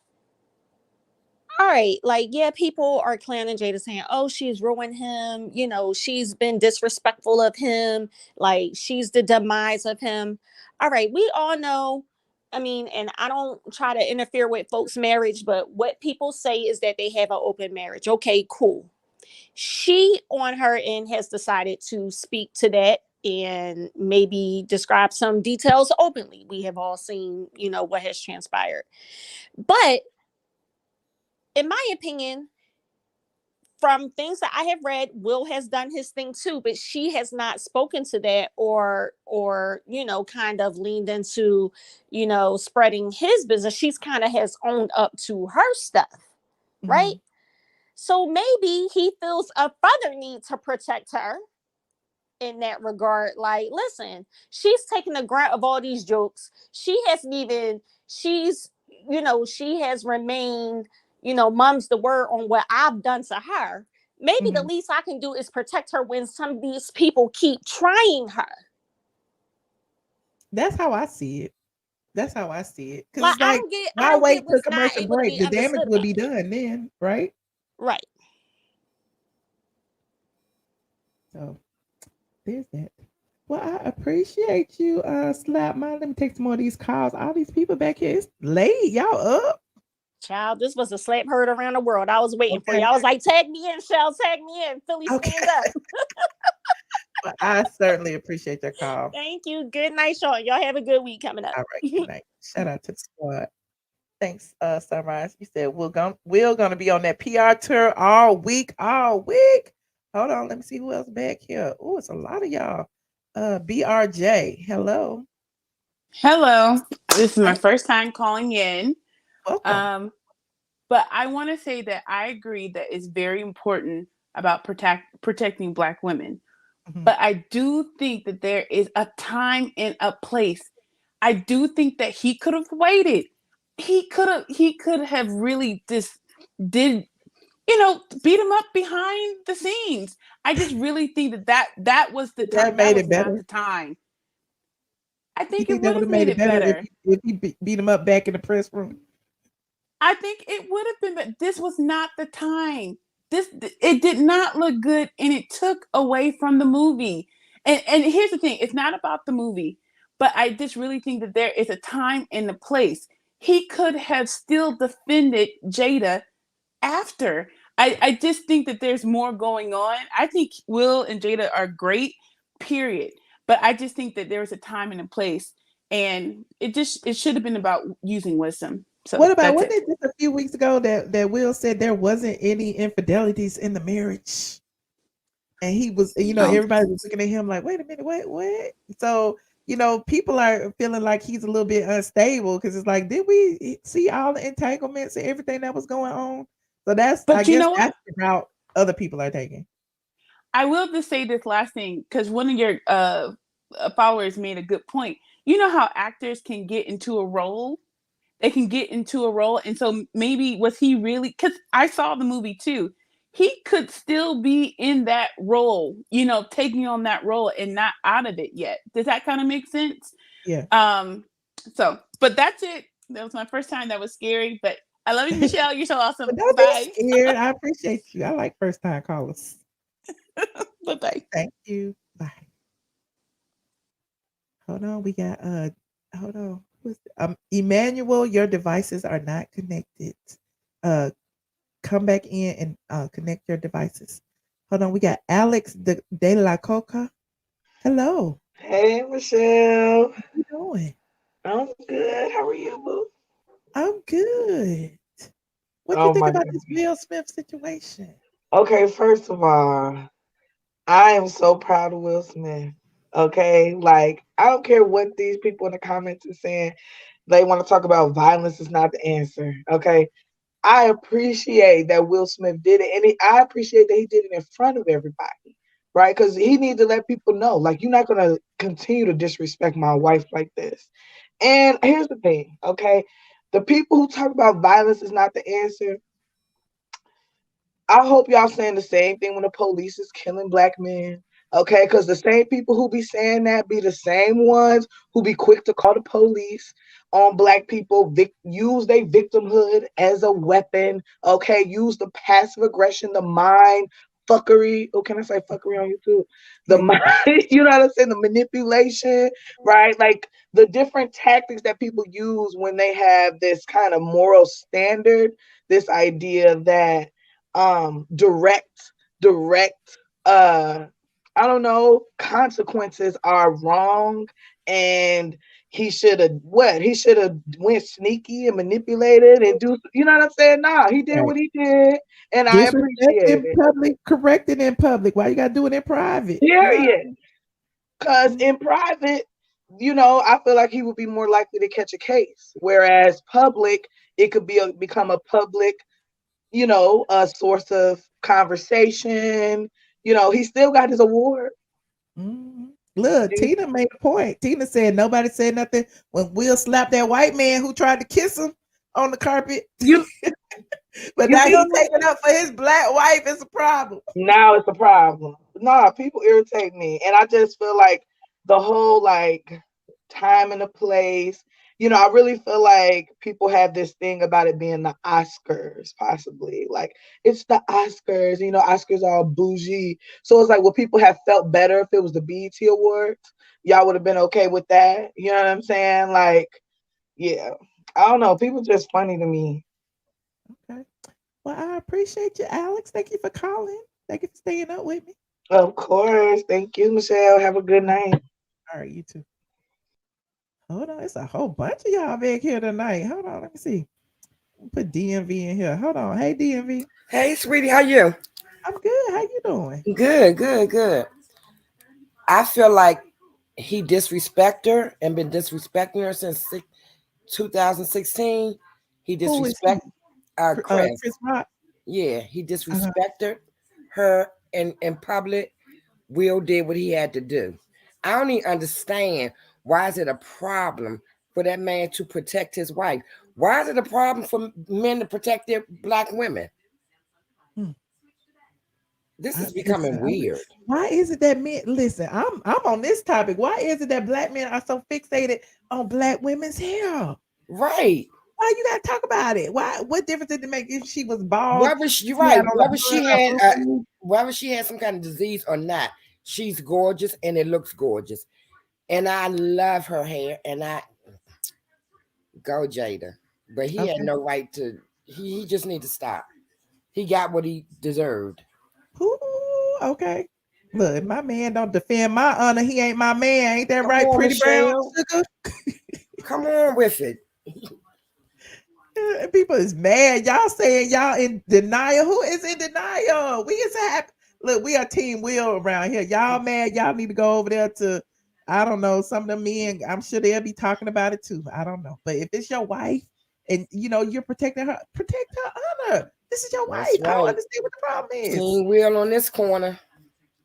all right, like, yeah, people are clowning Jada saying, oh, she's ruined him. She's been disrespectful of him. Like, she's the demise of him. All right, we all know. I mean, and I don't try to interfere with folks' marriage, but what people say is that they have an open marriage. Okay, cool. She, on her end, has decided to speak to that and maybe describe some details openly. We have all seen, what has transpired. But in my opinion, from things that I have read, Will has done his thing too, but she has not spoken to that or kind of leaned into, spreading his business. She's kind of has owned up to her stuff, right? So maybe he feels a further need to protect her in that regard. Like, listen, she's taking the grunt of all these jokes. She has remained, mum's the word on what I've done to her. Maybe the least I can do is protect her when some of these people keep trying her. That's how I see it. That's how I see it. Because Like, it's like, I why don't wait get till what's not commercial able to break? be The damage understood will about be it. done then, right? Right. So there's that. Well, I appreciate you, Slap Mine. Let me take some more of these calls. All these people back here, it's late. Y'all up? Child, this was a slap heard around the world. I was waiting for Okay. you. I was like, tag me in, Shell, tag me in. Philly, Okay. stand up. Well, I certainly appreciate your call. Thank you. Good night, Sean. Y'all have a good week coming up. All right, good night. Shout out to the squad. Thanks, Sunrise. You said we're gonna be on that PR tour all week. Hold on, let me see who else back here. Oh, it's a lot of y'all. BRJ, hello. Hello. This is my first time calling in. Welcome. But I want to say that I agree that it's very important about protecting Black women. But I do think that there is a time and a place. I do think that he could have waited. He could have really just beat him up behind the scenes. I just really think that was the time. That was not the time. I think it would have made it better if he beat him up back in the press room. I think it would have been, but this was not the time. it did not look good, and it took away from the movie. And here's the thing, it's not about the movie, but I just really think that there is a time and a place. He could have still defended Jada after. I just think that there's more going on. I think Will and Jada are great, period. But I just think that there's a time and a place, and it should have been about using wisdom. So What about that's wasn't it. it just a few weeks ago that Will said there wasn't any infidelities in the marriage? And he was, everybody was looking at him like, wait a minute, what? So, people are feeling like he's a little bit unstable because it's like, did we see all the entanglements and everything that was going on? So that's, I But you guess know what? that's the route other people are taking. I will just say this last thing, because one of your followers made a good point. You know how actors can get into a role? They can get into a role. And so maybe was he really, because I saw the movie too. He could still be in that role, taking on that role and not out of it yet. Does that kind of make sense? Yeah. So, but that's it. That was my first time. That was scary, but I love you, Michelle. You're so awesome. But don't Bye. be scared. I appreciate you. I like first time callers. Bye-bye. Thank you. Bye. Hold on. We got hold on. Emmanuel, your devices are not connected. Come back in and connect your devices. Hold on. We got Alex de la Coca. Hello. Hey, Michelle. How you doing? I'm good. How are you, boo? I'm good. What do you Oh think my about God. this Will Smith situation? Okay, first of all, I am so proud of Will Smith. Okay, like I don't care what these people in the comments are saying. They want to talk about violence is not the answer. Okay, I appreciate that Will Smith did it, and I appreciate that he did it in front of everybody, right? Because he needs to let people know, like, you're not gonna continue to disrespect my wife like this. And here's the thing, okay? The people who talk about violence is not the answer. I hope y'all saying the same thing when the police is killing black men. Okay, because the same people who be saying that be the same ones who be quick to call the police on black people, use their victimhood as a weapon. Okay, use the passive aggression, the mind fuckery. Oh, can I say fuckery on YouTube? The mind, you know what I'm saying? The manipulation, right? Like the different tactics that people use when they have this kind of moral standard, this idea that direct I don't know, consequences are wrong, and he should have went sneaky and manipulated and do, you know what I'm saying? Nah, he did Right. what he did, and I Disrespect appreciate in it. public, corrected in public. Why you gotta do it in private? Period. Because in private, I feel like he would be more likely to catch a case, whereas public, it could become a public, a source of conversation. He still got his award. Mhm. Look, Tina made a point. Tina said nobody said nothing when Will slapped that white man who tried to kiss him on the carpet. But now he's taking up for his black wife. It's a problem. Now it's a problem. Nah, people irritate me. And I just feel like the whole time and the place, I really feel like people have this thing about it being the Oscars, possibly. Like it's the Oscars, Oscars are all bougie. So it's like, would people have felt better if it was the BET Awards? Y'all would have been okay with that. You know what I'm saying? Like, yeah. I don't know. People just funny to me. Okay. Well, I appreciate you, Alex. Thank you for calling. Thank you for staying up with me. Of course. Thank you, Michelle. Have a good night. All right, you too. Hold on. It's a whole bunch of y'all back here tonight. Hold on. Let me see. Put DMV in here. Hold on. Hey, DMV. Hey, sweetie. How you? I'm good. How you doing? Good. I feel like he disrespect her and been disrespecting her since 2016. He disrespect Chris. Chris Rock. Yeah, he disrespected her in public. Will did what he had to do. I don't even understand why is it a problem for that man to protect his wife? Why is it a problem for men to protect their black women? This is becoming weird. Why is it that men listen? I'm on this topic. Why is it that black men are so fixated on black women's hair? Right. Why you gotta talk about it? Why? What difference did it make if she was bald? Whether she right, whether she had some kind of disease or not, she's gorgeous and it looks gorgeous. And I love her hair. And I go Jada. But he had no right to he just need to stop. He got what he deserved. Ooh, okay. Look, if my man don't defend my honor, he ain't my man. Ain't that Come right, on, pretty brown Michelle. sugar? Come on with it. People is mad. Y'all saying y'all in denial. Who is in denial? We is happy. Look, we are Team Will around here. Y'all mad. Y'all need to go over there to, I don't know, some of the men. I'm sure they'll be talking about it too. I don't know. But if it's your wife and you know you're protecting her, protect her honor. This is your wife. That's I don't right. understand what the problem is. Team Will on this corner.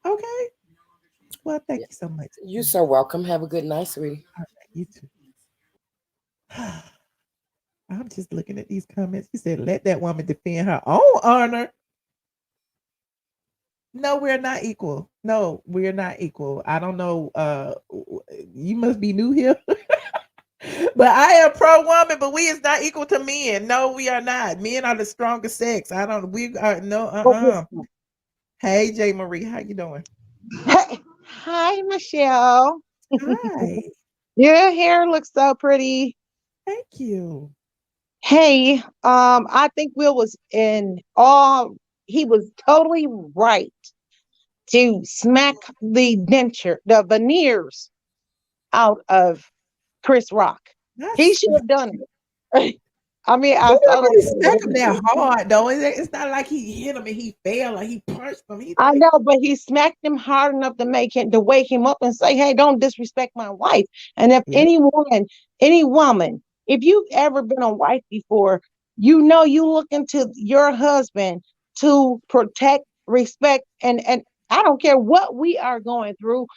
Okay. Well, thank you so much. You're so welcome. Have a good night, sweetie. All right, you too. I'm just looking at these comments. He said, let that woman defend her own honor. No, we're not equal. No, we're not equal. I don't know. You must be new here. But I am pro woman, but we is not equal to men. No, we are not. Men are the strongest sex. I don't, we are no, Hey, J. Marie, how you doing? Hi, Michelle. Hi. Your hair looks so pretty. Thank you. Hey, I think Will was he was totally right to smack the veneers out of Chris Rock. He should have done it. I mean, I thought thought he smacked him that hard though. It's not like he hit him and he fell or he punched him. I know, but he smacked him hard enough to wake him up and say, "Hey, don't disrespect my wife." And if any woman, if you've ever been a wife before, you know you look into your husband to protect, respect, and I don't care what we are going through.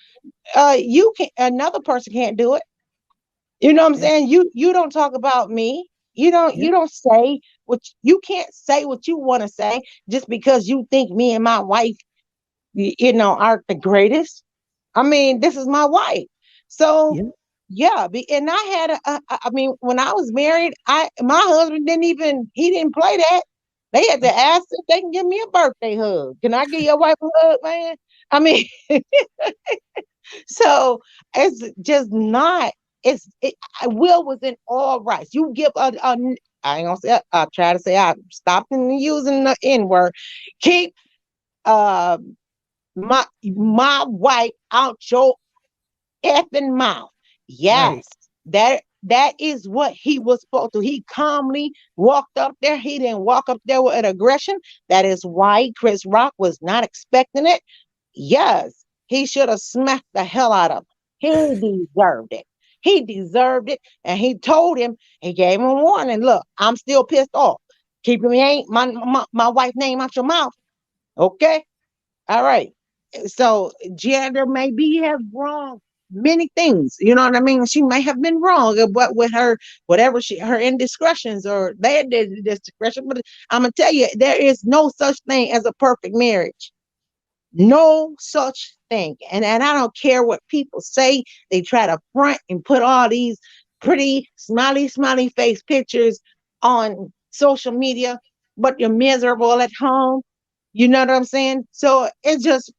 Another person can't do it. You know what I'm saying? You don't talk about me. You don't say you can't say what you want to say just because you think me and my wife are the greatest. I mean, this is my wife. So and I had I mean, when I was married, my husband he didn't play that. They had to ask if they can give me a birthday hug. Can I give your wife a hug, man? I mean, so it's just not. Will was in all rights. You give I ain't gonna say. I try to say I stopped using the N word. Keep my wife out your effing mouth. Yes, that is what he was supposed to. He calmly walked up there. He didn't walk up there with aggression. That is why Chris Rock was not expecting it. Yes, he should have smacked the hell out of him. He deserved it. He deserved it. And he told him, he gave him a warning. Look, I'm still pissed off. Keep my wife's name out your mouth. Okay? All right. So gender maybe have wrong many things. You know what I mean? She may have been wrong, but with her, her indiscretions or bad discretion. But I'm gonna tell you, there is no such thing as a perfect marriage. No such thing. And I don't care what people say. They try to front and put all these pretty smiley face pictures on social media, but you're miserable at home. You know what I'm saying? So it's just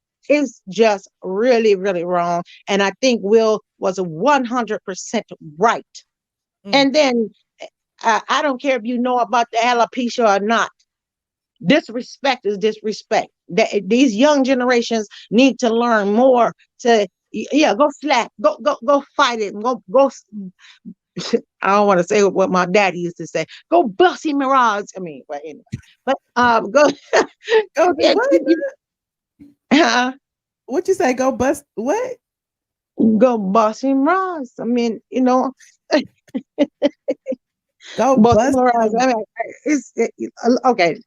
really, really wrong. And I think Will was 100% right. And then I don't care if you know about the alopecia or not. Disrespect is disrespect. These young generations need to learn more to go slap, go fight it, go. I don't want to say what my daddy used to say. Go bussy mirage. I mean, but anyway, go. What you say? Go bust what? Go bussy mirage. I mean, Go bust. I mean, okay.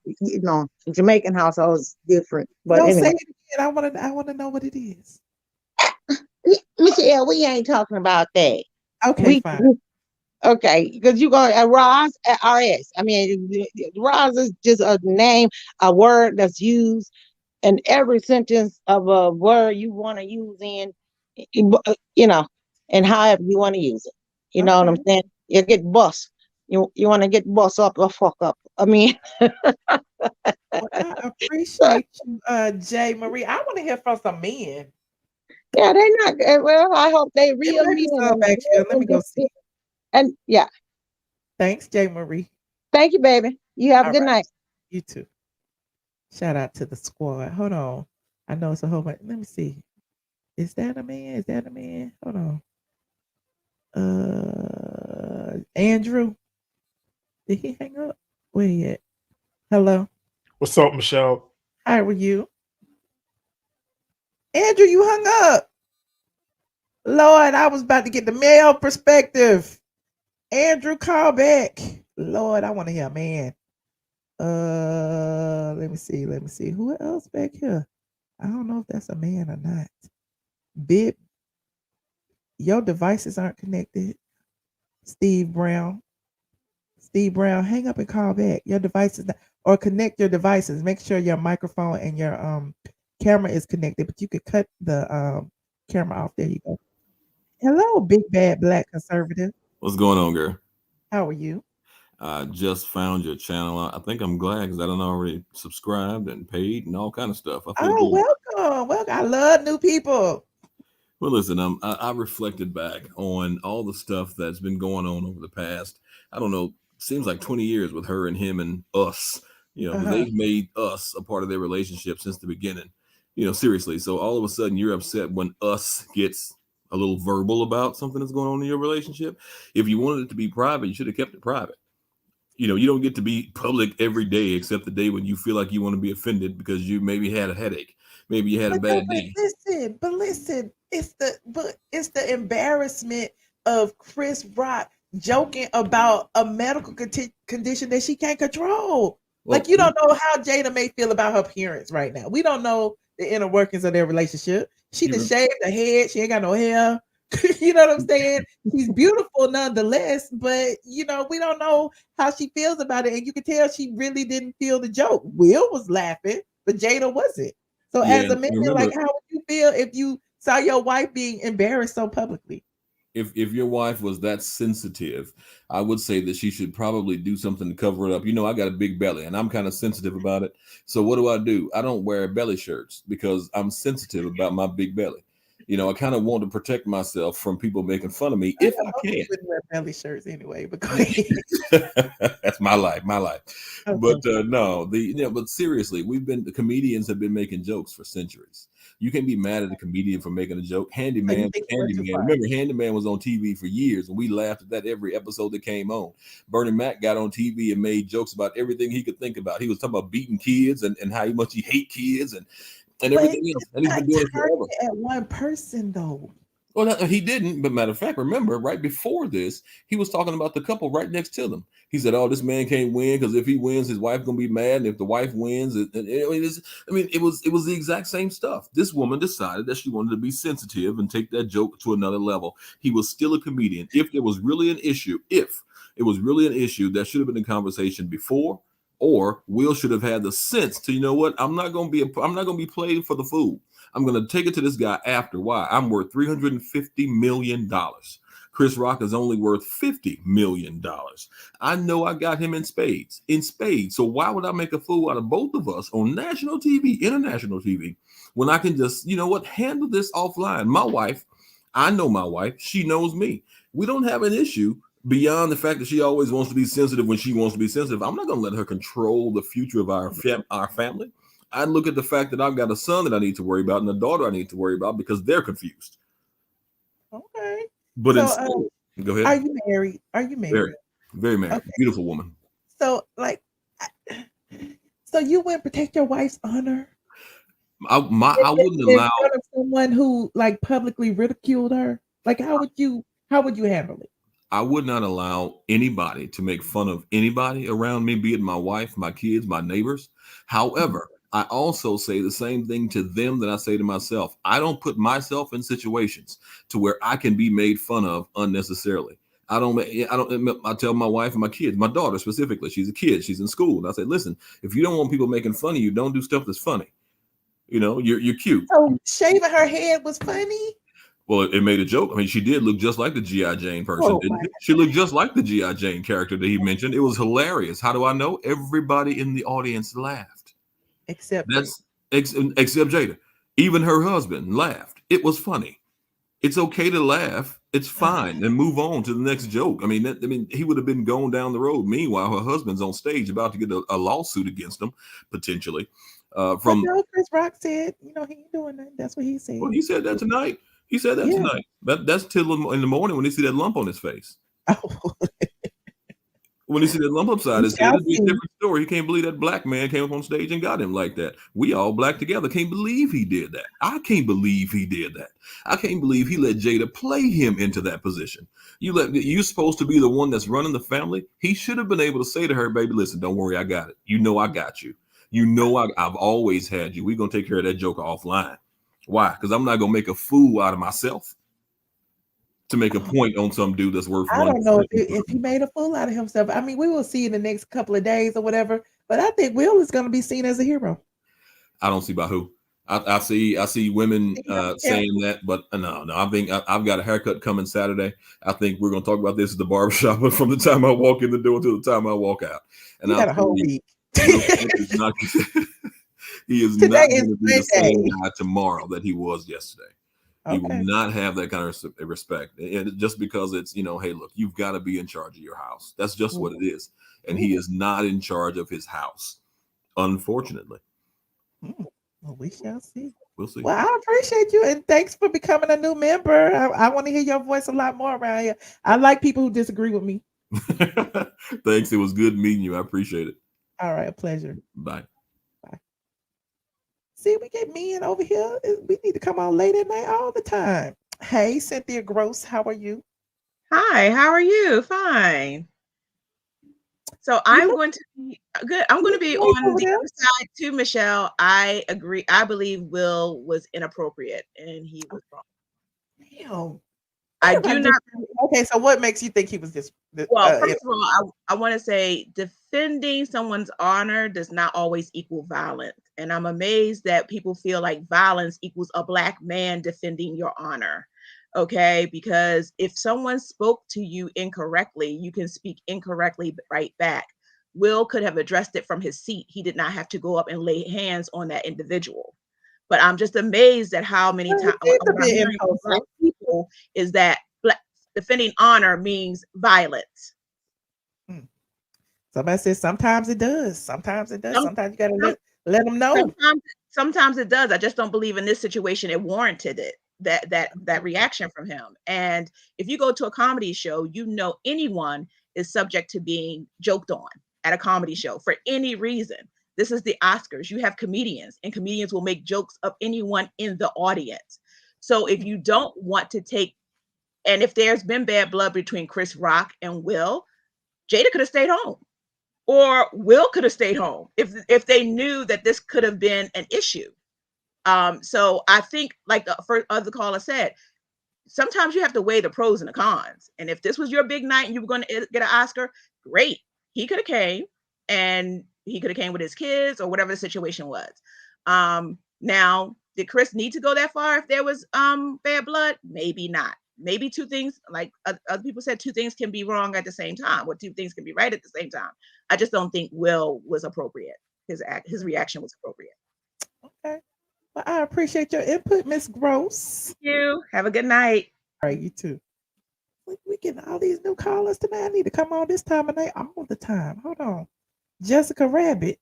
Jamaican household is different, but don't anyway. say it again. I want to know what it is. Michelle, we ain't talking about that. Okay, fine. Okay, because you go at Roz at RS. I mean, Roz is just a name, a word that's used in every sentence of a word you want to use and however you want to use it. You know what I'm saying? You get bust. You want to get boss up or fuck up. I mean, Well, I appreciate you, Jay Marie. I want to hear from some men. yeah, they're not. Well, I hope they It real might men be some back here. Let me go see. and yeah. Thanks, Jay Marie. Thank you, baby. You have a All good right. night. You too. Shout out to the squad. Hold on. I know it's a whole bunch. Let me see. Is that a man? Is that a man? Hold on. Andrew. Did he hang up? Where he at? Hello. What's up, Michelle? How are you? Andrew, you hung up. Lord, I was about to get the male perspective. Andrew, call back. Lord, I want to hear a man. Let me see. Let me see. Who else back here? I don't know if that's a man or not. Bib, your devices aren't connected. Steve Brown. Steve Brown, hang up and call back. Your devices or connect your devices. Make sure your microphone and your camera is connected, but you could cut the camera off. There you go. Hello, big bad black conservative. What's going on, girl? How are you? I just found your channel. I think I'm glad because I done already subscribed and paid and all kind of stuff. I feel Oh, good. welcome. Welcome. I love new people. Well, listen, I reflected back on all the stuff that's been going on over the past, I don't know, seems like 20 years with her and him and us. You know, 'cause they've made us a part of their relationship since the beginning. You know, seriously. So all of a sudden you're upset when us gets a little verbal about something that's going on in your relationship. If you wanted it to be private, you should have kept it private. You know, you don't get to be public every day except the day when you feel like you want to be offended because you maybe had a headache, maybe you had a bad day. Listen, it's the embarrassment of Chris Rock joking about a medical condition that she can't control. Well, Like, you don't know how Jada may feel about her appearance right now. We don't know the inner workings of their relationship. She just shaved her head. She ain't got no hair. You know what I'm saying? She's beautiful nonetheless, but you know, we don't know how she feels about it. And you can tell she really didn't feel the joke. Will was laughing, but Jada wasn't. So Yeah, as a man, like, how would you feel if you saw your wife being embarrassed so publicly? if your wife was that sensitive, I would say that she should probably do something to cover it up. You know, I got a big belly and I'm kind of sensitive about it. So what do? I don't wear belly shirts because I'm sensitive about my big belly. You know, I kind of want to protect myself from people making fun of me if I can. Wouldn't wear belly shirts anyway, but go ahead. That's my life. Okay. But no, but seriously, the comedians have been making jokes for centuries. You can be mad at a comedian for making a joke. Handyman. Remember, Handyman was on TV for years, and we laughed at that every episode that came on. Bernie Mac got on TV and made jokes about everything he could think about. He was talking about beating kids and how much he hate kids and everything else. And he's been doing it forever. At one person though. Well, he didn't. But matter of fact, remember, right before this, he was talking about the couple right next to them. He said, "Oh, this man can't win because if he wins, his wife gonna be mad, and if the wife wins, it was the exact same stuff." This woman decided that she wanted to be sensitive and take that joke to another level. He was still a comedian. If it was really an issue, that should have been a conversation before, or Will should have had the sense to, you know what, I'm not gonna be played for the fool. I'm going to take it to this guy after. Why? I'm worth $350 million. Chris Rock is only worth $50 million. I know I got him in spades. So why would I make a fool out of both of us on national TV, international TV, when I can just, you know what, handle this offline? My wife, I know my wife. She knows me. We don't have an issue beyond the fact that she always wants to be sensitive when she wants to be sensitive. I'm not going to let her control the future of our family. I look at the fact that I've got a son that I need to worry about and a daughter I need to worry about because they're confused. Okay. But so, instead, go ahead. Are you married? Very, very married. Okay. Beautiful woman. So, so you wouldn't protect your wife's honor? I wouldn't allow in front of someone who like publicly ridiculed her. Like, how would you handle it? I would not allow anybody to make fun of anybody around me, be it my wife, my kids, my neighbors. However, I also say the same thing to them that I say to myself. I don't put myself in situations to where I can be made fun of unnecessarily. I tell my wife and my kids, my daughter specifically, she's a kid, she's in school. And I say, listen, if you don't want people making fun of you, don't do stuff that's funny. You know, you're cute. So shaving her head was funny? Well, it made a joke. I mean, she did look just like the G.I. Jane person, Oh, didn't my she? She looked just like the G.I. Jane character that he mentioned. It was hilarious. How do I know? Everybody in the audience laughed. except Jada. That's except Jada. Even her husband laughed. It was funny. It's okay to laugh. It's fine, and move on to the next joke. I mean, he would have been going down the road. Meanwhile, her husband's on stage about to get a lawsuit against him, potentially. But From no, Chris Rock said, he ain't doing that. That's what he said. Well, he said that tonight. He said that Yeah. tonight. That's till in the morning when they see that lump on his face. Oh. When he see that lump upside We his head, shall it'd be a see. different story. He can't believe that black man came up on stage and got him like that. We all black together. Can't believe he did that. I can't believe he did that. I can't believe he let Jada play him into that position. You're supposed to be the one that's running the family. He should have been able to say to her, baby, listen, don't worry, I got it. You know I got you. You know I've always had you. We're gonna take care of that joker offline. Why? Because I'm not gonna make a fool out of myself to make a point on some dude that's worth I one. don't know if he made a fool out of himself. I mean, we will see in the next couple of days or whatever. But I think Will is going to be seen as a hero. I don't see by who. I see women saying that, but no. I think I've got a haircut coming Saturday. I think we're gonna talk about this at the barbershop from the time I walk in the door to the time I walk out. And you got a whole week. He is Today not is going to be the same Monday. guy tomorrow that he was yesterday. He will not have that kind of respect. And just because it's, hey, look, you've got to be in charge of your house. That's just what it is. And he is not in charge of his house, unfortunately. Well, we shall see. We'll see. Well, I appreciate you, and thanks for becoming a new member. I want to hear your voice a lot more around here. I like people who disagree with me. Thanks. It was good meeting you. I appreciate it. All right, a pleasure. Bye. See, we get men over here. We need to come on late at night all the time. Hey, Cynthia Gross, how are you? Hi, how are you? Fine. So I'm going to be good. I'm going to be on the other side too, Michelle. I agree. I believe Will was inappropriate and he was wrong. Damn. I do not. Okay, so what makes you think he was this? Well, first of all, I want to say defending someone's honor does not always equal violence. And I'm amazed that people feel like violence equals a black man defending your honor. Okay, because if someone spoke to you incorrectly, you can speak incorrectly right back. Will could have addressed it from his seat. He did not have to go up and lay hands on that individual. But I'm just amazed at how many times what I'm hearing from black people is that defending honor means violence. Somebody says sometimes it does. Sometimes it does. Sometimes you gotta let them know. Sometimes it does. I just don't believe in this situation it warranted it. That reaction from him. And if you go to a comedy show, anyone is subject to being joked on at a comedy show for any reason. This is the Oscars. You have comedians, and comedians will make jokes of anyone in the audience. So if you don't want to and if there's been bad blood between Chris Rock and Will, Jada could have stayed home, or Will could have stayed home if they knew that this could have been an issue. So I think, like the first other caller said, sometimes you have to weigh the pros and the cons. And if this was your big night and you were going to get an Oscar, great. He could have came, and he could have came with his kids or whatever the situation was. Now, did Chris need to go that far if there was bad blood? Maybe not. Maybe two things, like other people said, two things can be wrong at the same time, or two things can be right at the same time. I just don't think Will was appropriate. His reaction was appropriate. Okay. Well, I appreciate your input, Miss Gross. Thank you. Have a good night. All right, you too. We getting all these new callers tonight. I need to come on this time of night all the time. Hold on. Jessica Rabbit.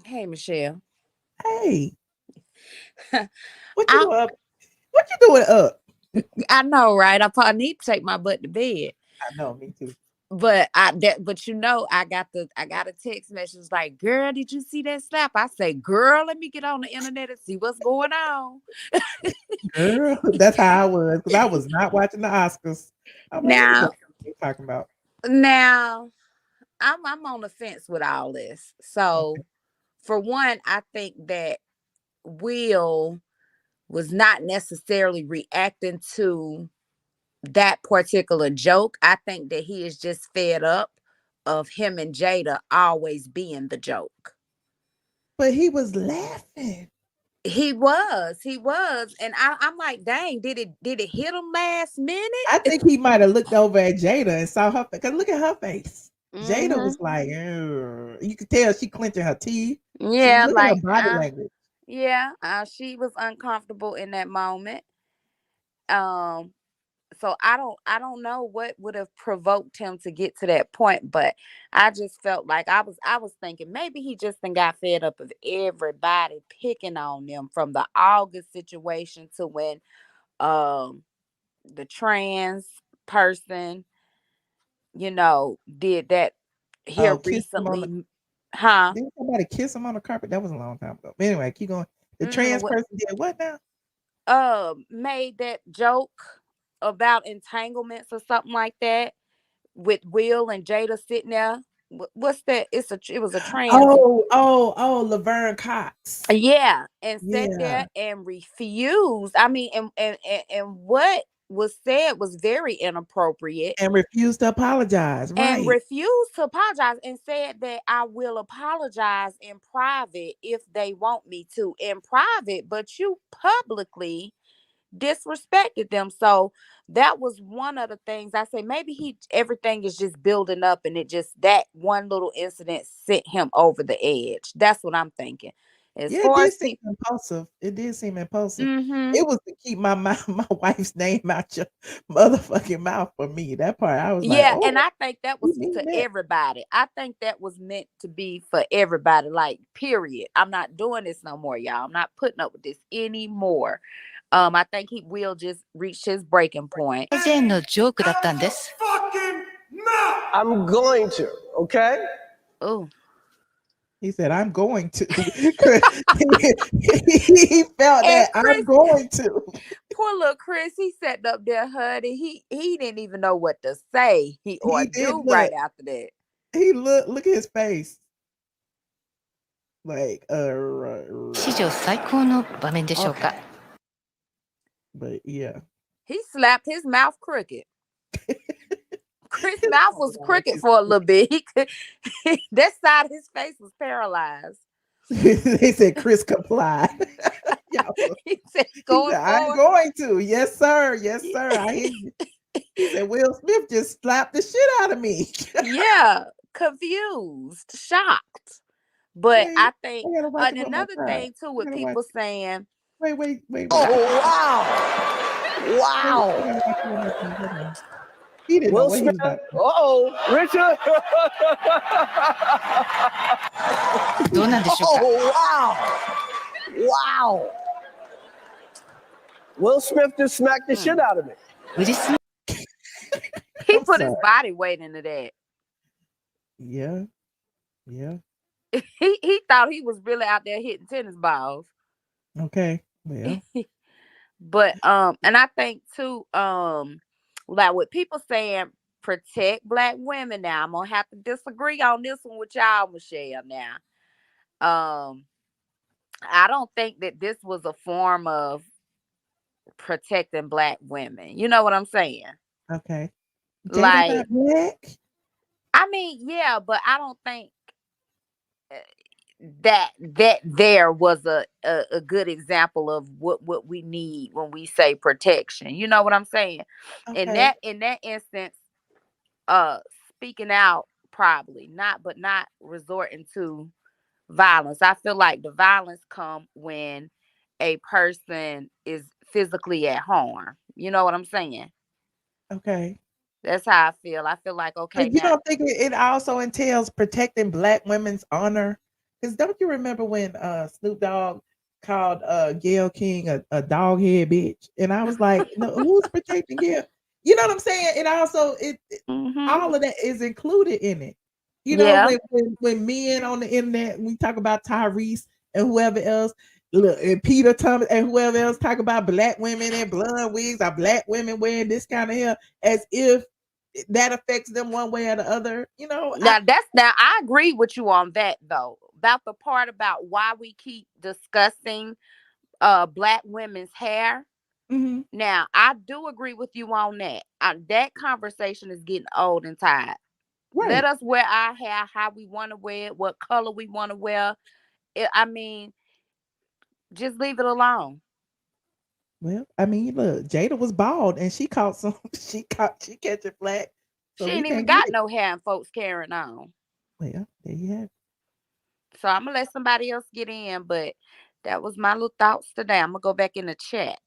Hey, Michelle. Hey. What you doing up? What you doing up? I know, right? I probably need to take my butt to bed. I know, me too. But I got a text message like, girl, did you see that slap? I say, girl, let me get on the internet and see what's going on. Girl, that's how I was, because I was not watching the Oscars. Now, what you talking about? Now, I'm on the fence with all this. So, for one, I think that Will was not necessarily reacting to that particular joke. I think that he is just fed up of him and Jada always being the joke. But he was laughing. He was, and I'm like, dang, did it hit him last minute? I think he might have looked over at Jada and saw her, because look at her face. Jada Mm-hmm. was like, "Ugh." You could tell she clenching her teeth. Yeah, Look at her like, body language. yeah, she was uncomfortable in that moment. Um, so I don't know what would have provoked him to get to that point, but I just felt like I was thinking maybe he just done got fed up of everybody picking on them, from the August situation to when um the trans person, did that here Oh, kissed him on the recently. Huh? didn't somebody kiss him on the carpet? That was a long time ago. But anyway, keep going. The Mm, trans person did what now? made that joke about entanglements or something like that, with Will and Jada sitting there. What's that? It was a trans. Laverne Cox. Yeah, and sat Yeah. there and refused. I mean, and what was said was very inappropriate. And refused to apologize. And Right. refused to apologize, and said that I will apologize in private if they want me to in private, but you publicly disrespected them. So that was one of the things I say, maybe everything is just building up, and it just, that one little incident sent him over the edge. That's what I'm thinking. As Yeah, it far did as seem people. impulsive. It did seem impulsive. Mm-hmm. It was to keep my my wife's name out your motherfucking mouth for me. That part, I was like, Yeah, and "Oh, I think that you was mean to that?" everybody. I think that was meant to be for everybody. Like, period. I'm not doing this no more, y'all. I'm not putting up with this anymore. I think he will just reach his breaking point. ジェーンのジョークだったんです。 Fucking mouth! I'm going to, okay? Oh, He said, "I'm going to." He felt and that Chris, I'm going to. poor little Chris, he sat up there, honey. He didn't even know what to say or He did do look. right after that. He look at his face. Like, 史上最高の場面でしょうか。 but yeah. He slapped his mouth crooked. Chris' mouth was Oh, crooked for a little bit. That side of his face was paralyzed. They said Chris complied. He said, He going said, "I'm forward." going to. Yes, sir. Yes, sir. I hear you." He said, "Will Smith just slapped the shit out of me." Yeah, confused, shocked. But Wait, I think, I gotta watch it and one more another time. thing too, I with gotta watch. people saying, Wait. Oh, wow. Wait, I Wow. gotta watch it one more time. Hold on. He didn't know Will what he Smith. was about. Uh-oh, Richard. どうなんでしょうか。 Oh, wow. Wow. Will Smith just smacked the shit out of me. ウィル・スミ he I'm put his sorry. body weight into that. Yeah. He thought he was really out there hitting tennis balls. Okay. Well, But and I think too, like with people saying protect Black women, now I'm gonna have to disagree on this one with y'all, Michelle. Now, I don't think that this was a form of protecting Black women. You know what I'm saying? okay. Jada Like, not black. I mean, yeah, but I don't think that there was a good example of what we need when we say protection. You know what I'm saying? Okay. In that instance, uh speaking out, probably not, but not resorting to violence. I feel like the violence come when a person is physically at harm. You know what I'm saying? Okay. That's how I feel. I feel like, okay, But you now. don't think it also entails protecting Black women's honor? Because don't you remember when Snoop Dogg called Gayle King a dog head bitch? And I was like, no, who's protecting Gayle? You know what I'm saying? And also all of that is included in it. You know, Yeah. when men on the internet, we talk about Tyrese and whoever else, look, and Peter Thomas and whoever else talk about Black women and blonde wigs or Black women wearing this kind of hair, as if that affects them one way or the other. You know, Now I agree with you on that though. About the part about why we keep discussing Black women's hair. Mhm. Now, I do agree with you on that. That conversation is getting old and tired. Let Right. us wear our hair how we want to wear it, what color we want to wear. I mean, Just leave it alone. Well, I mean, look, Jada was bald and she caught some. She catching flack, She so we ain't even can't get got it. no hair and folks carrying on. Well, there you have it. So I'm gonna let somebody else get in, but that was my little thoughts today. I'm gonna go back in the chat.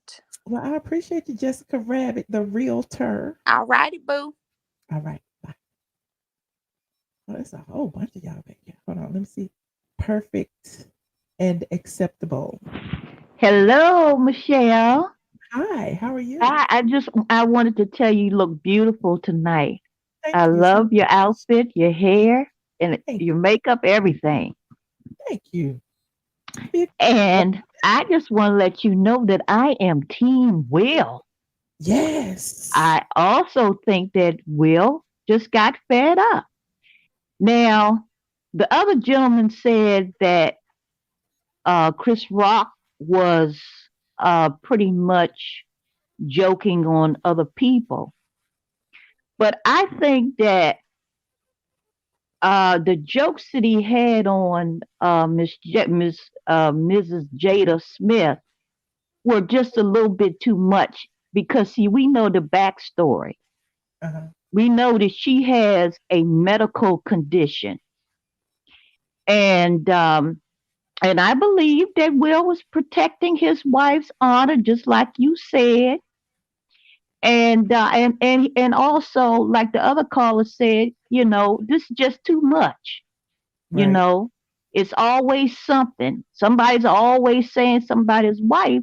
Well, I appreciate you, Jessica Rabbit, the realtor. All righty, boo. All right, bye. Oh, there's a whole bunch of y'all back here. Hold on, let me see. Perfect and acceptable. Hello, Michelle. Hi, how are you? I wanted to tell you look beautiful tonight. Thank I you so love your outfit, your hair, and Thank your makeup, everything. Thank you. And I just want to let you know that I am Team Will. Yes. I also think that Will just got fed up. Now, the other gentleman said that Chris Rock was pretty much joking on other people. But I think that the jokes that he had on Mrs. Jada Smith were just a little bit too much because, see, we know the backstory. Uh-huh. We know that she has a medical condition. And I believe that Will was protecting his wife's honor, just like you said. And also, like the other caller said, this is just too much. You Right. know, it's always something. Somebody's always saying somebody's wife,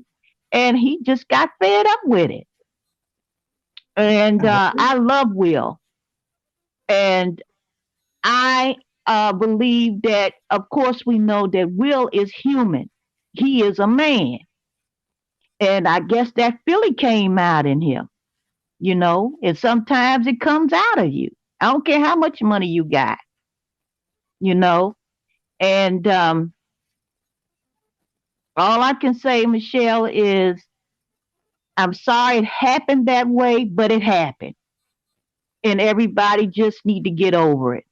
and he just got fed up with it. And I love Will, and I believe that, of course, we know that Will is human. He is a man, and I guess that Philly came out in him. And sometimes it comes out of you. I don't care how much money you got, you know. And all I can say, Michelle, is I'm sorry it happened that way, but it happened. And everybody just need to get over it.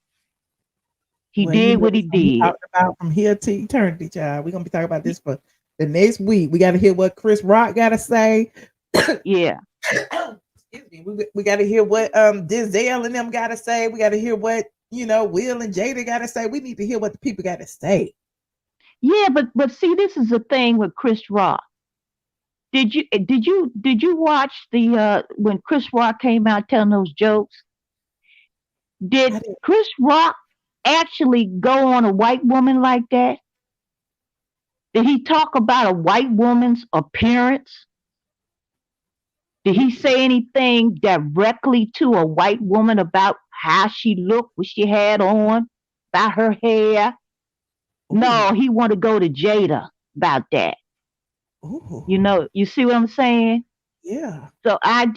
He Well, you did know, what he it's gonna be did. talked about from here to eternity, child. We're gonna be talking about this for the next week. We got to hear what Chris Rock got to say. Yeah. Excuse me. We got to hear what Denzel and them got to say. We got to hear what Will and Jada got to say. We need to hear what the people got to say. Yeah, but see, this is the thing with Chris Rock. Did you watch the when Chris Rock came out telling those jokes? Did Chris Rock actually go on a white woman like that? Did he talk about a white woman's appearance? Did he say anything directly to a white woman about how she looked, what she had on, about her hair? No, he want to go to Jada about that. Ooh. You see what I'm saying? Yeah. So I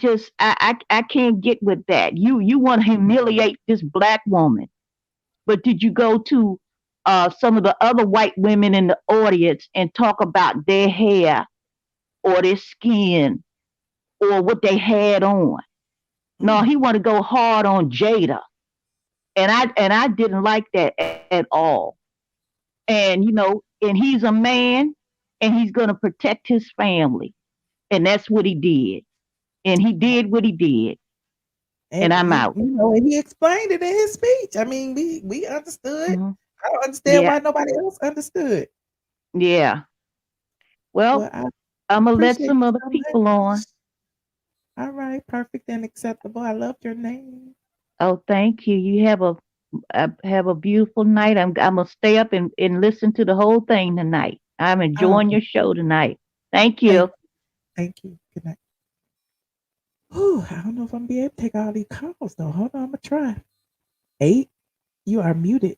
can't get with that. You want to humiliate this black woman, but did you go to some of the other white women in the audience and talk about their hair or their skin or what they had on? No, he want to go hard on Jada, and I didn't like that at all. And and he's a man, and he's gonna protect his family, and that's what he did. And he did what he did. And I'm out. And he explained it in his speech. I mean, we understood. Mm-hmm. I don't understand why nobody else understood. Yeah. Well, I'm gonna let some other people on. All right, perfect and acceptable. I loved your name. Oh, thank you. You have a beautiful night. I'm gonna stay up and listen to the whole thing tonight. I'm enjoying your show tonight. Thank you. Thank you. Good night. Whew, I don't know if I'm gonna be able to take all these calls though. Hold on, I'm gonna try. 8, you are muted.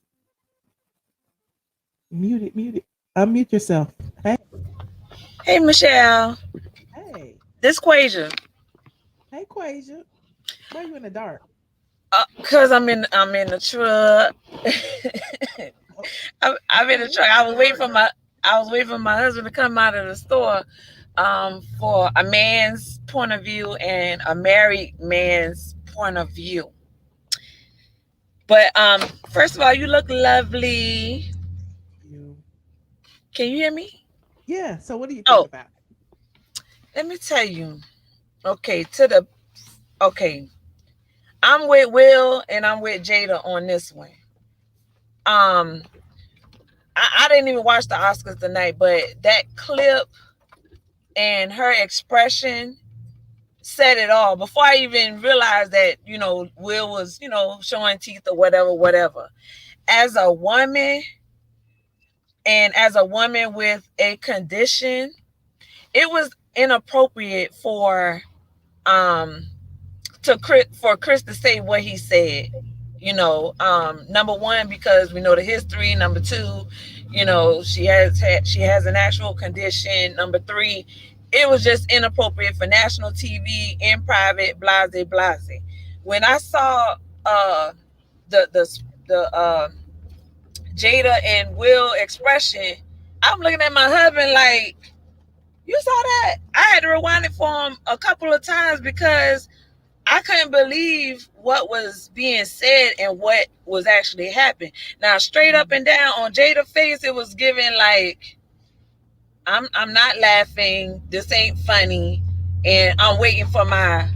Muted. Unmute yourself. Hey. Hey, Michelle. Hey. This Quasia. Hey, Quasia. Why are you in the dark? Cause I'm in the truck. I'm in the truck. I was waiting for my husband to come out of the store for a man's point of view and a married man's point of view. But first of all, you look lovely. Can you hear me? Yeah. So what do you think Oh, about it? let me tell you. Okay, okay. I'm with Will and I'm with Jada on this one. Um, I didn't even watch the Oscars tonight, but that clip and her expression said it all. Before I even realized that, Will was, showing teeth or whatever. As a woman and as a woman with a condition, it was inappropriate for um for Chris to say what he said. Number one, because we know the history. Number two, she has an actual condition. Number three, it was just inappropriate for national TV in private, blase blase. When I saw the Jada and Will expression, I'm looking at my husband like, you saw that? I had to rewind it for him a couple of times because I couldn't believe what was being said and what was actually happening. Now, straight up and down on Jada's face, it was given like, I'm not laughing. This ain't funny. And I'm waiting for my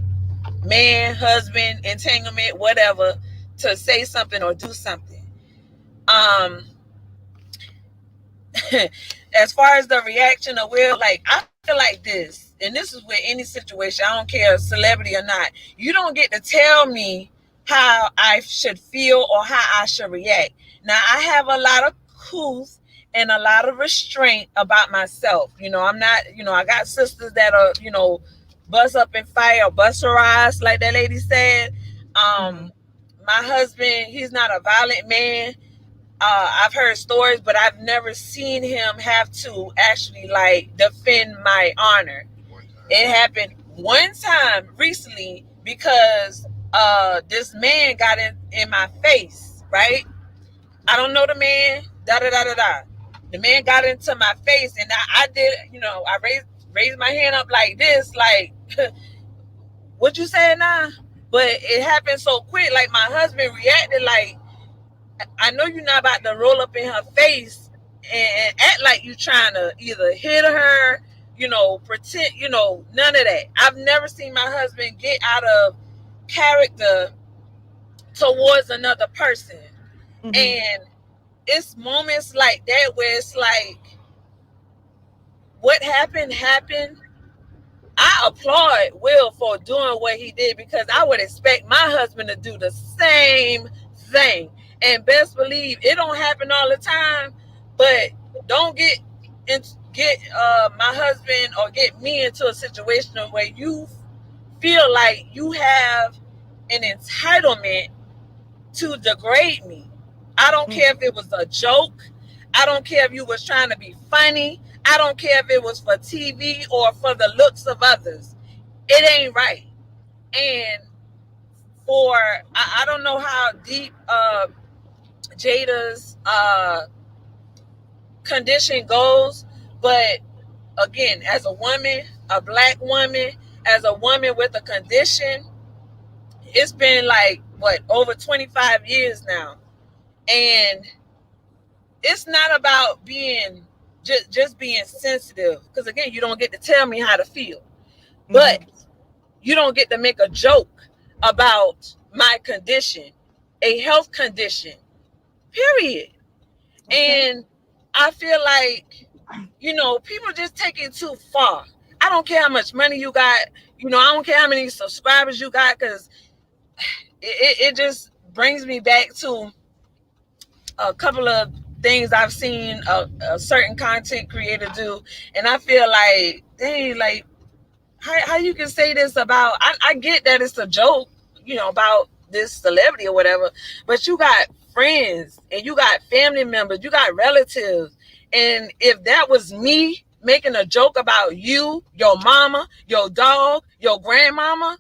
man, husband, entanglement, whatever, to say something or do something. As far as the reaction of Will, like, I feel like this, and this is with any situation, I don't care, celebrity or not, you don't get to tell me how I should feel or how I should react. Now, I have a lot of couth and a lot of restraint about myself. I'm not, I got sisters that are, bust up and fire, bust her ass, like that lady said. My husband, he's not a violent man. I've heard stories, but I've never seen him have to actually like defend my honor. It happened one time recently because this man got in my face, right? I don't know the man, da da da da da. The man got into my face, and I did, I raised my hand up like this, like, what you saying now? But it happened so quick, like my husband reacted like, I know you're not about to roll up in her face and act like you trying to either hit her, pretend, none of that. I've never seen my husband get out of character towards another person. And it's moments like that where it's like, what happened. I applaud Will for doing what he did because I would expect my husband to do the same thing. And best believe it don't happen all the time, but don't get my husband or get me into a situation where you feel like you have an entitlement to degrade me. I don't care if it was a joke. I don't care if you was trying to be funny. I don't care if it was for TV or for the looks of others. It ain't right. And I don't know how deep Jada's condition goes, but again, as a woman, a black woman, as a woman with a condition, it's been like over 25 years now. And it's not about being just being sensitive, because again, you don't get to tell me how to feel, but you don't get to make a joke about my condition, a health condition, period. And I feel like, people just take it too far. I don't care how much money you got, I don't care how many subscribers you got, because it just brings me back to a couple of things I've seen a certain content creator do, and I feel like, dang, like, how you can say this about, I get that it's a joke, about this celebrity or whatever, but you got friends and you got family members, you got relatives, and if that was me making a joke about you, your mama, your dog, your grandmama,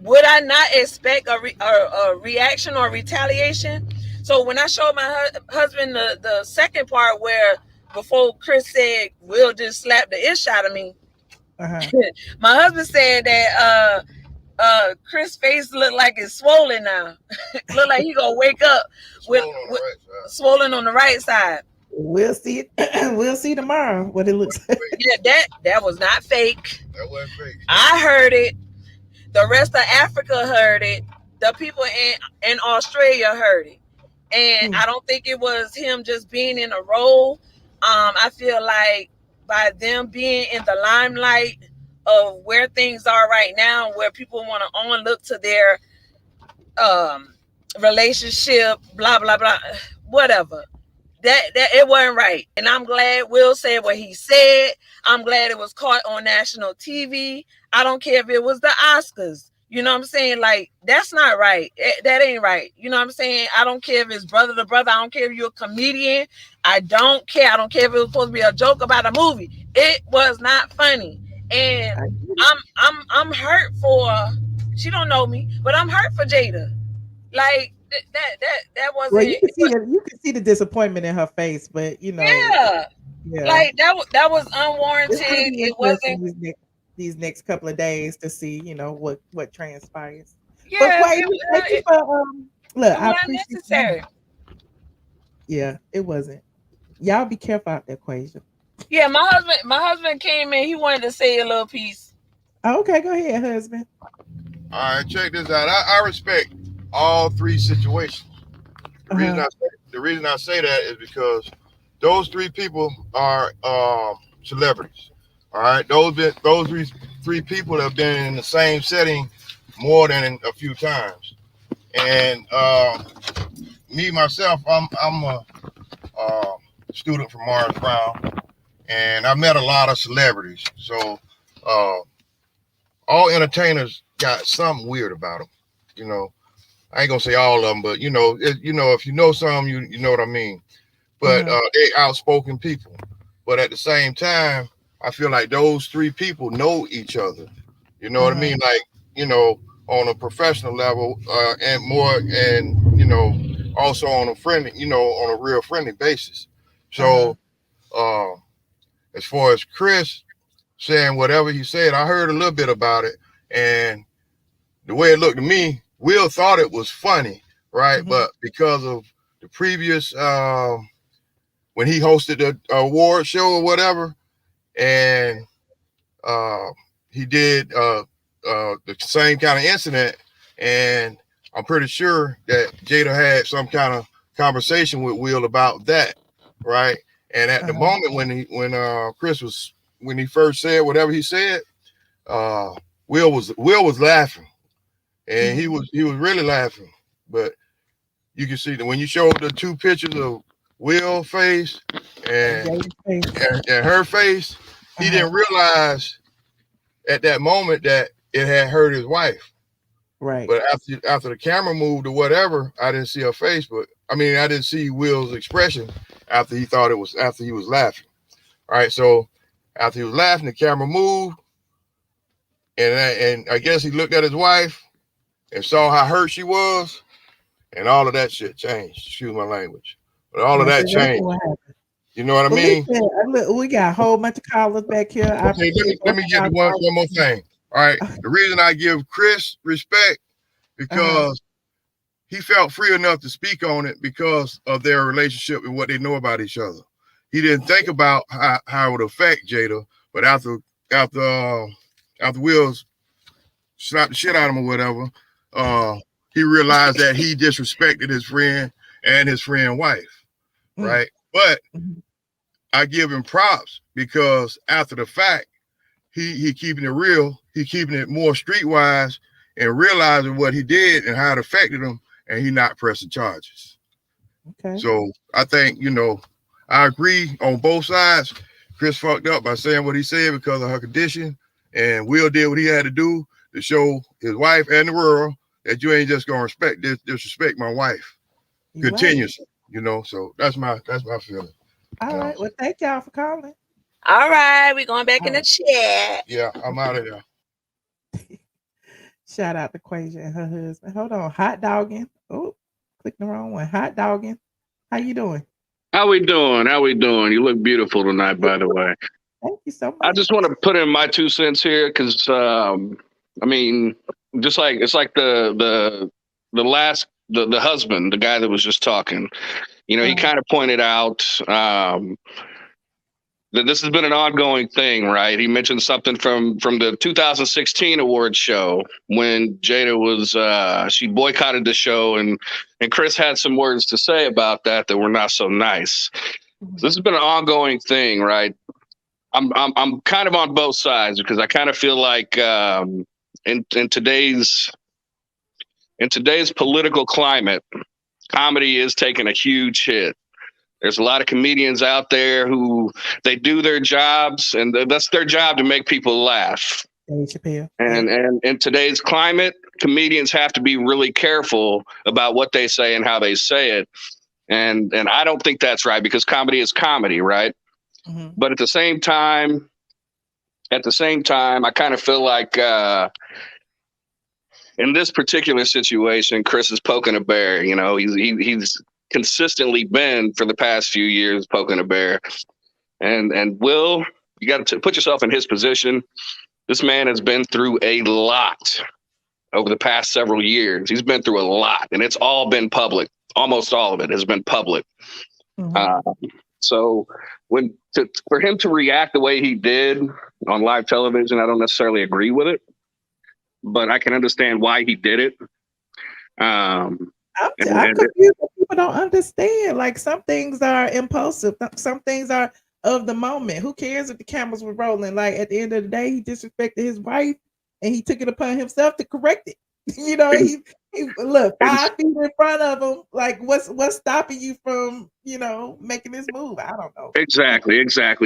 would I not expect a reaction or retaliation? So when I showed my husband the second part where before Chris said, Will just slap the ish out of me, my husband said that Chris' face looked like it's swollen now. Look like he gonna wake up with swollen on the right side. We'll see it. We'll see tomorrow what it looks like. Yeah, that was not fake. That wasn't fake. I heard it. The rest of Africa heard it. The people in Australia heard it. And I don't think it was him just being in a role. I feel like by them being in the limelight of where things are right now, where people want to look to their relationship, blah blah blah, whatever. That it wasn't right. And I'm glad Will said what he said. I'm glad it was caught on national TV. I don't care if it was the Oscars. You know what I'm saying? Like, that's not right. That ain't right. You know what I'm saying? I don't care if it's brother to brother. I don't care if you're a comedian. I don't care. I don't care if it was supposed to be a joke about a movie. It was not funny. And I'm hurt for, she don't know me, but I'm hurt for Jada. Like, that wasn't. Well, you can see the disappointment in her face, but you know, yeah. Like that was unwarranted. It wasn't these next couple of days to see, you know, what transpires. Yeah, but thank you for look, I appreciate necessary. Yeah, it wasn't. Y'all be careful out there, Quasia. Yeah, my husband came in. He wanted to say a little piece. Oh, okay, go ahead, husband. All right, check this out. I respect all three situations. The reason I say that is because those three people are celebrities. All right, those three people have been in the same setting more than a few times. And me myself, I'm a student from Morris Brown, and I met a lot of celebrities. So all entertainers got something weird about them. You know, I ain't gonna say all of them, but you know, if you know some, you know what I mean. But they outspoken people. But at the same time, I feel like those three people know each other. You know what I mean? Like, you know, on a professional level, and more, and you know, also on a friendly, you know, on a real friendly basis. So, as far as Chris saying whatever he said, I heard a little bit about it, and the way it looked to me, Will thought it was funny, right? But because of the previous, when he hosted the award show or whatever, and he did the same kind of incident, and I'm pretty sure that Jada had some kind of conversation with Will about that, right? And at the moment when Chris was, when he first said whatever he said, Will was laughing, and he was really laughing. But you can see that when you showed the two pictures of Will's face and her face, he didn't realize at that moment that it had hurt his wife. Right. But after the camera moved or whatever, I didn't see her face. But I mean, I didn't see Will's expression after he was laughing. All right. So after he was laughing, the camera moved, and I guess he looked at his wife and saw how hurt she was, and all of that shit changed. Excuse my language, but all of that changed. You know what I mean? We got a whole bunch of callers back here. Okay, let me get one more thing. All right. The reason I give Chris respect, because he felt free enough to speak on it because of their relationship and what they know about each other. He didn't think about how it would affect Jada, but after Will slapped the shit out of him or whatever, he realized that he disrespected his friend and his friend's wife, right? But I give him props because after the fact, he keeping it real, he keeping it more streetwise and realizing what he did and how it affected him, and he not pressing charges. Okay. So I think, you know, I agree on both sides. Chris fucked up by saying what he said because of her condition, and Will did what he had to do to show his wife and the world that you ain't just gonna disrespect my wife continuously. Right. You know, so that's my feeling. All right. Well, thank y'all for calling. All right, we're going back in the chat. Yeah, I'm out of there. Shout out to Quasia and her husband. Hold on, hot dogging. Oh, clicked the wrong one. Hot dogging. How you doing? How we doing? You look beautiful tonight, by the way. Thank you so much. I just want to put in my 2 cents here because, I mean, just like it's like the husband, the guy that was just talking. You know, he kind of pointed out that this has been an ongoing thing, right? He mentioned something from the 2016 awards show when Jada was she boycotted the show, and Chris had some words to say about that were not so nice. So this has been an ongoing thing, right? I'm kind of on both sides because I kind of feel like in today's political climate, comedy is taking a huge hit. There's a lot of comedians out there who they do their jobs, and that's their job to make people laugh. And in today's climate, comedians have to be really careful about what they say and how they say it. And I don't think that's right because comedy is comedy, right? Mm-hmm. But at the same time, I kind of feel like in this particular situation, Chris is poking a bear. You know, he's consistently been for the past few years poking a bear. And Will, you got to put yourself in his position. This man has been through a lot over the past several years. He's been through a lot, and it's all been public. Almost all of it has been public. So for him to react the way he did on live television, I don't necessarily agree with it, but I can understand why he did it. I'm confused. People don't understand. Like some things are impulsive. Some things are of the moment. Who cares if the cameras were rolling? Like at the end of the day, he disrespected his wife, and he took it upon himself to correct it. You know, he look 5 feet in front of him. Like what's stopping you from making this move? I don't know. Exactly.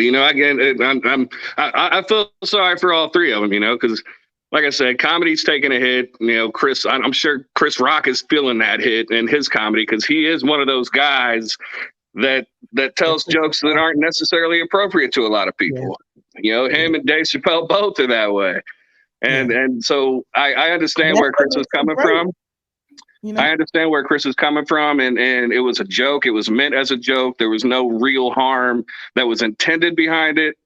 You know, again, I feel sorry for all three of them. You know, because like I said, comedy's taking a hit. You know, Chris, I'm sure Chris Rock is feeling that hit in his comedy because he is one of those guys that tells jokes that aren't necessarily appropriate to a lot of people. You know, him and Dave Chappelle both are that way. And so I understand where Chris is coming from. I understand where Chris is coming from, and it was a joke. It was meant as a joke. There was no real harm that was intended behind it.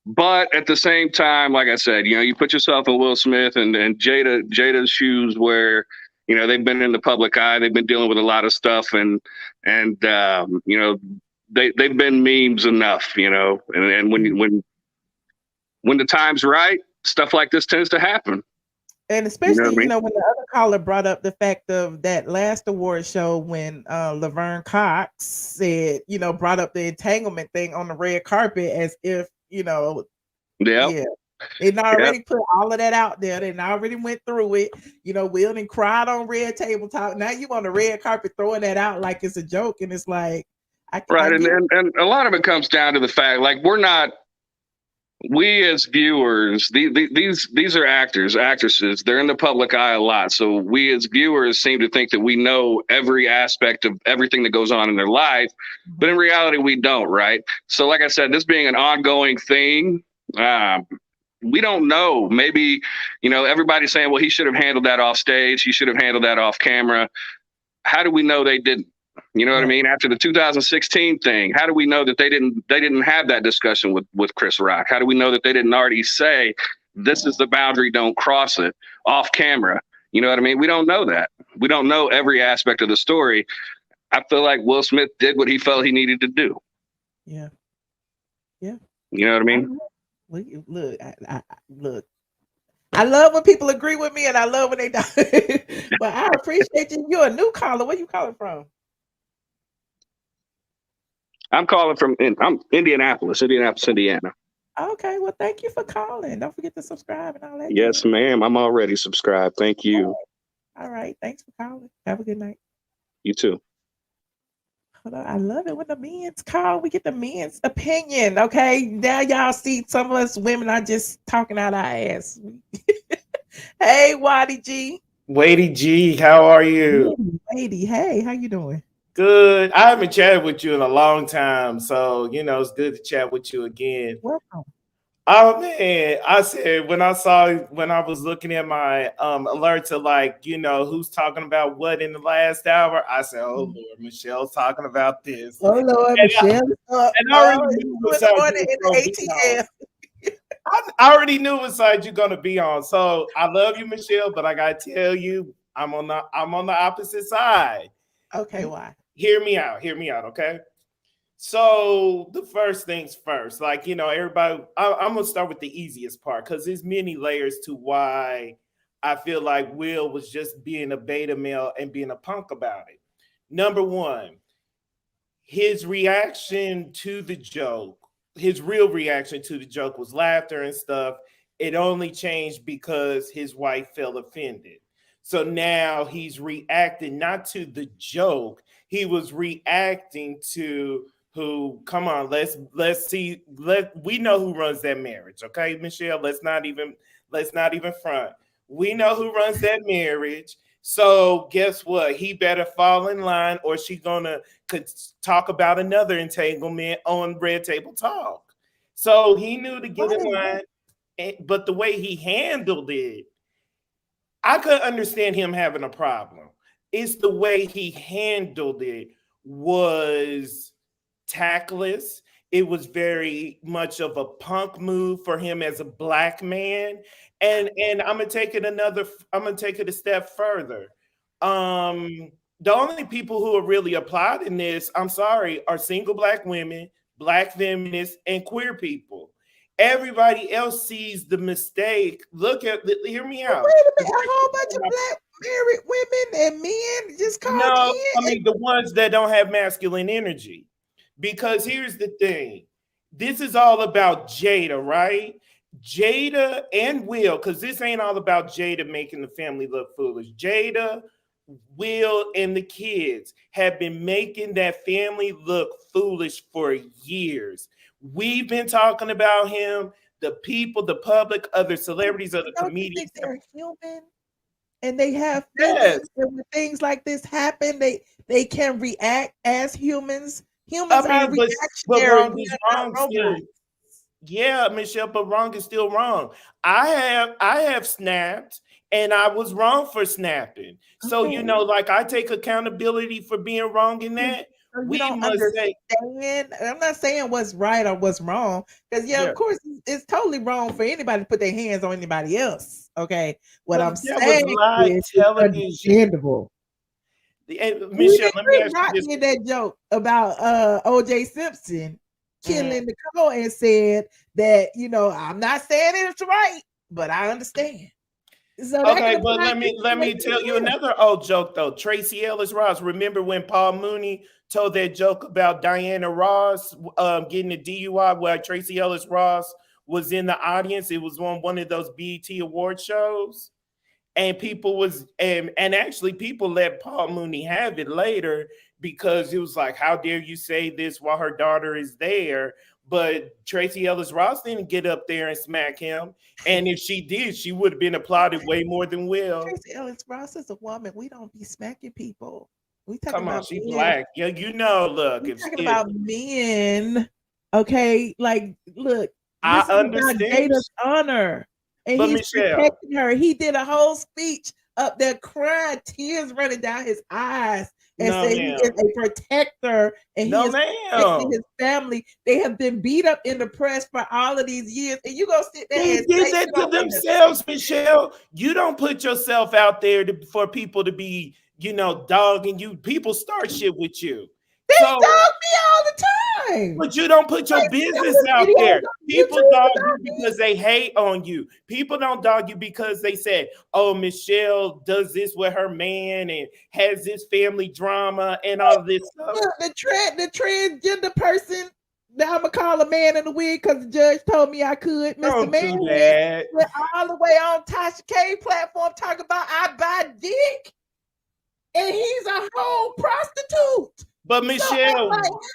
But at the same time, like I said, you know, you put yourself in Will Smith and Jada's shoes where, you know, they've been in the public eye. They've been dealing with a lot of stuff, and you know, they've been memes enough, you know, and when the time's right, stuff like this tends to happen. And especially, when the other caller brought up the fact of that last award show when Laverne Cox said, brought up the entanglement thing on the red carpet as if, they'd already put all of that out there. They already went through it. Will and cried on Red Table Talk. Now you on the red carpet throwing that out like it's a joke. And it's like, and a lot of it comes down to the fact, like, we as viewers, these are actors, actresses. They're in the public eye a lot. So we as viewers seem to think that we know every aspect of everything that goes on in their life. But in reality, we don't, right? So like I said, this being an ongoing thing, we don't know. Maybe, everybody's saying, well, he should have handled that off stage. He should have handled that off camera. How do we know they didn't? You know what I mean? After the 2016 thing, how do we know that they didn't have that discussion with Chris Rock? How do we know that they didn't already say, this is the boundary, don't cross it off camera? You know what I mean? We don't know that. We don't know every aspect of the story. I feel like Will Smith did what he felt he needed to do. Yeah. You know what I mean? Look. I love when people agree with me, and I love when they don't. But I appreciate you. You're a new caller. Where you calling from? I'm calling from Indianapolis, Indiana. Okay, well, thank you for calling. Don't forget to subscribe and all that. Yes, ma'am. I'm already subscribed. Thank you. All right. Thanks for calling. Have a good night. You too. Hold on. I love it when the men's call. We get the men's opinion. Okay. Now y'all see some of us women are just talking out our ass. Hey, Waddy G. Waddy G, how are you? Waddy, hey, how you doing? Good. I haven't chatted with you in a long time, so it's good to chat with you again. Welcome. Oh man, I said when I was looking at my alert to who's talking about what in the last hour, I said, oh Lord, Michelle's talking about this. Oh Lord, Michelle. And I already knew what side I already knew what side you're gonna be on. So I love you, Michelle, but I gotta tell you, I'm on the opposite side. Okay, why? Hear me out, okay? So the first things first, like, everybody, I'm gonna start with the easiest part because there's many layers to why I feel like Will was just being a beta male and being a punk about it. Number one, his reaction to the joke, his real reaction to the joke was laughter and stuff. It only changed because his wife felt offended. So now he's reacting not to the joke, he was reacting to who, come on, let's see, we know who runs that marriage, okay, Michelle? Let's not even front. We know who runs that marriage. So guess what? He better fall in line or she gonna talk about another entanglement on Red Table Talk. So he knew to get in line, but the way he handled it, I could understand him having a problem. It's the way he handled it was tactless. It was very much of a punk move for him as a black man. And I'm gonna take it a step further. The only people who are really applauding this, I'm sorry, are single black women, black feminists, and queer people. Everybody else sees the mistake. Hear me out. Wait a minute, a whole bunch of black married women and men just called No, in. I mean the ones that don't have masculine energy. Because here's the thing. This is all about Jada, right? Jada and Will, because this ain't all about Jada making the family look foolish. Jada, Will, and the kids have been making that family look foolish for years. We've been talking about him, the people, the public, other celebrities, other comedians. They're human and they have feelings. And when things like this happen, they can react as humans. Humans are reactionary. Wrong is wrong still. Yeah, Michelle, but wrong is still wrong. I have snapped and I was wrong for snapping. So, like I take accountability for being wrong in that. We don't understand. I'm not saying what's right or what's wrong. Because of course, it's totally wrong for anybody to put their hands on anybody else. Okay. What I'm saying is understandable. Michelle, let me ask Rock you this. did that joke about OJ Simpson killing Nicole and said that, I'm not saying it's right, but I understand. So okay, but let me tell you another old joke though. Tracy Ellis Ross. Remember when Paul Mooney told that joke about Diana Ross getting a DUI while Tracy Ellis Ross was in the audience? It was on one of those BET award shows. And people actually people let Paul Mooney have it later because it was like, how dare you say this while her daughter is there? But Tracy Ellis Ross didn't get up there and smack him. And if she did, she would have been applauded way more than Will. Tracy Ellis Ross is a woman. We don't be smacking people. We talking Come on, about she men. Black. Yeah, look. We're talking about men. Okay, like, look. I understand. Jada's honor. And but he's Michelle, protecting her. He did a whole speech up there crying, tears running down his eyes, and said he is a protector and he is protecting his family. They have been beat up in the press for all of these years, and you go sit there they and did that to themselves, Michelle. You don't put yourself out there for people to be, dogging you. People start shit with you. They dog me all the time. But you don't put your business out there. People dog you because they hate on you. People don't dog you because they said, oh, Michelle does this with her man and has this family drama and all this stuff. The transgender person that I'm gonna call a man in a wig because the judge told me I could. Don't Mr. Man do that. went all the way on Tasha K platform talking about I buy dick, and he's a whole prostitute. But Michelle,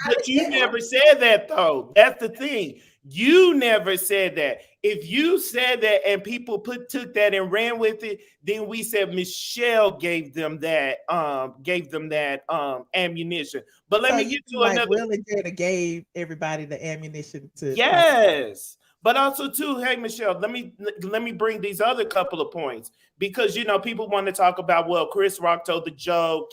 but you never said that though. That's the thing. You never said that. If you said that and people took that and ran with it, then we said Michelle gave them that ammunition. But let me get to another. Will and Jada gave everybody the ammunition to. Yes. But also too, hey Michelle, let me bring these other couple of points because people want to talk about, well, Chris Rock told the joke.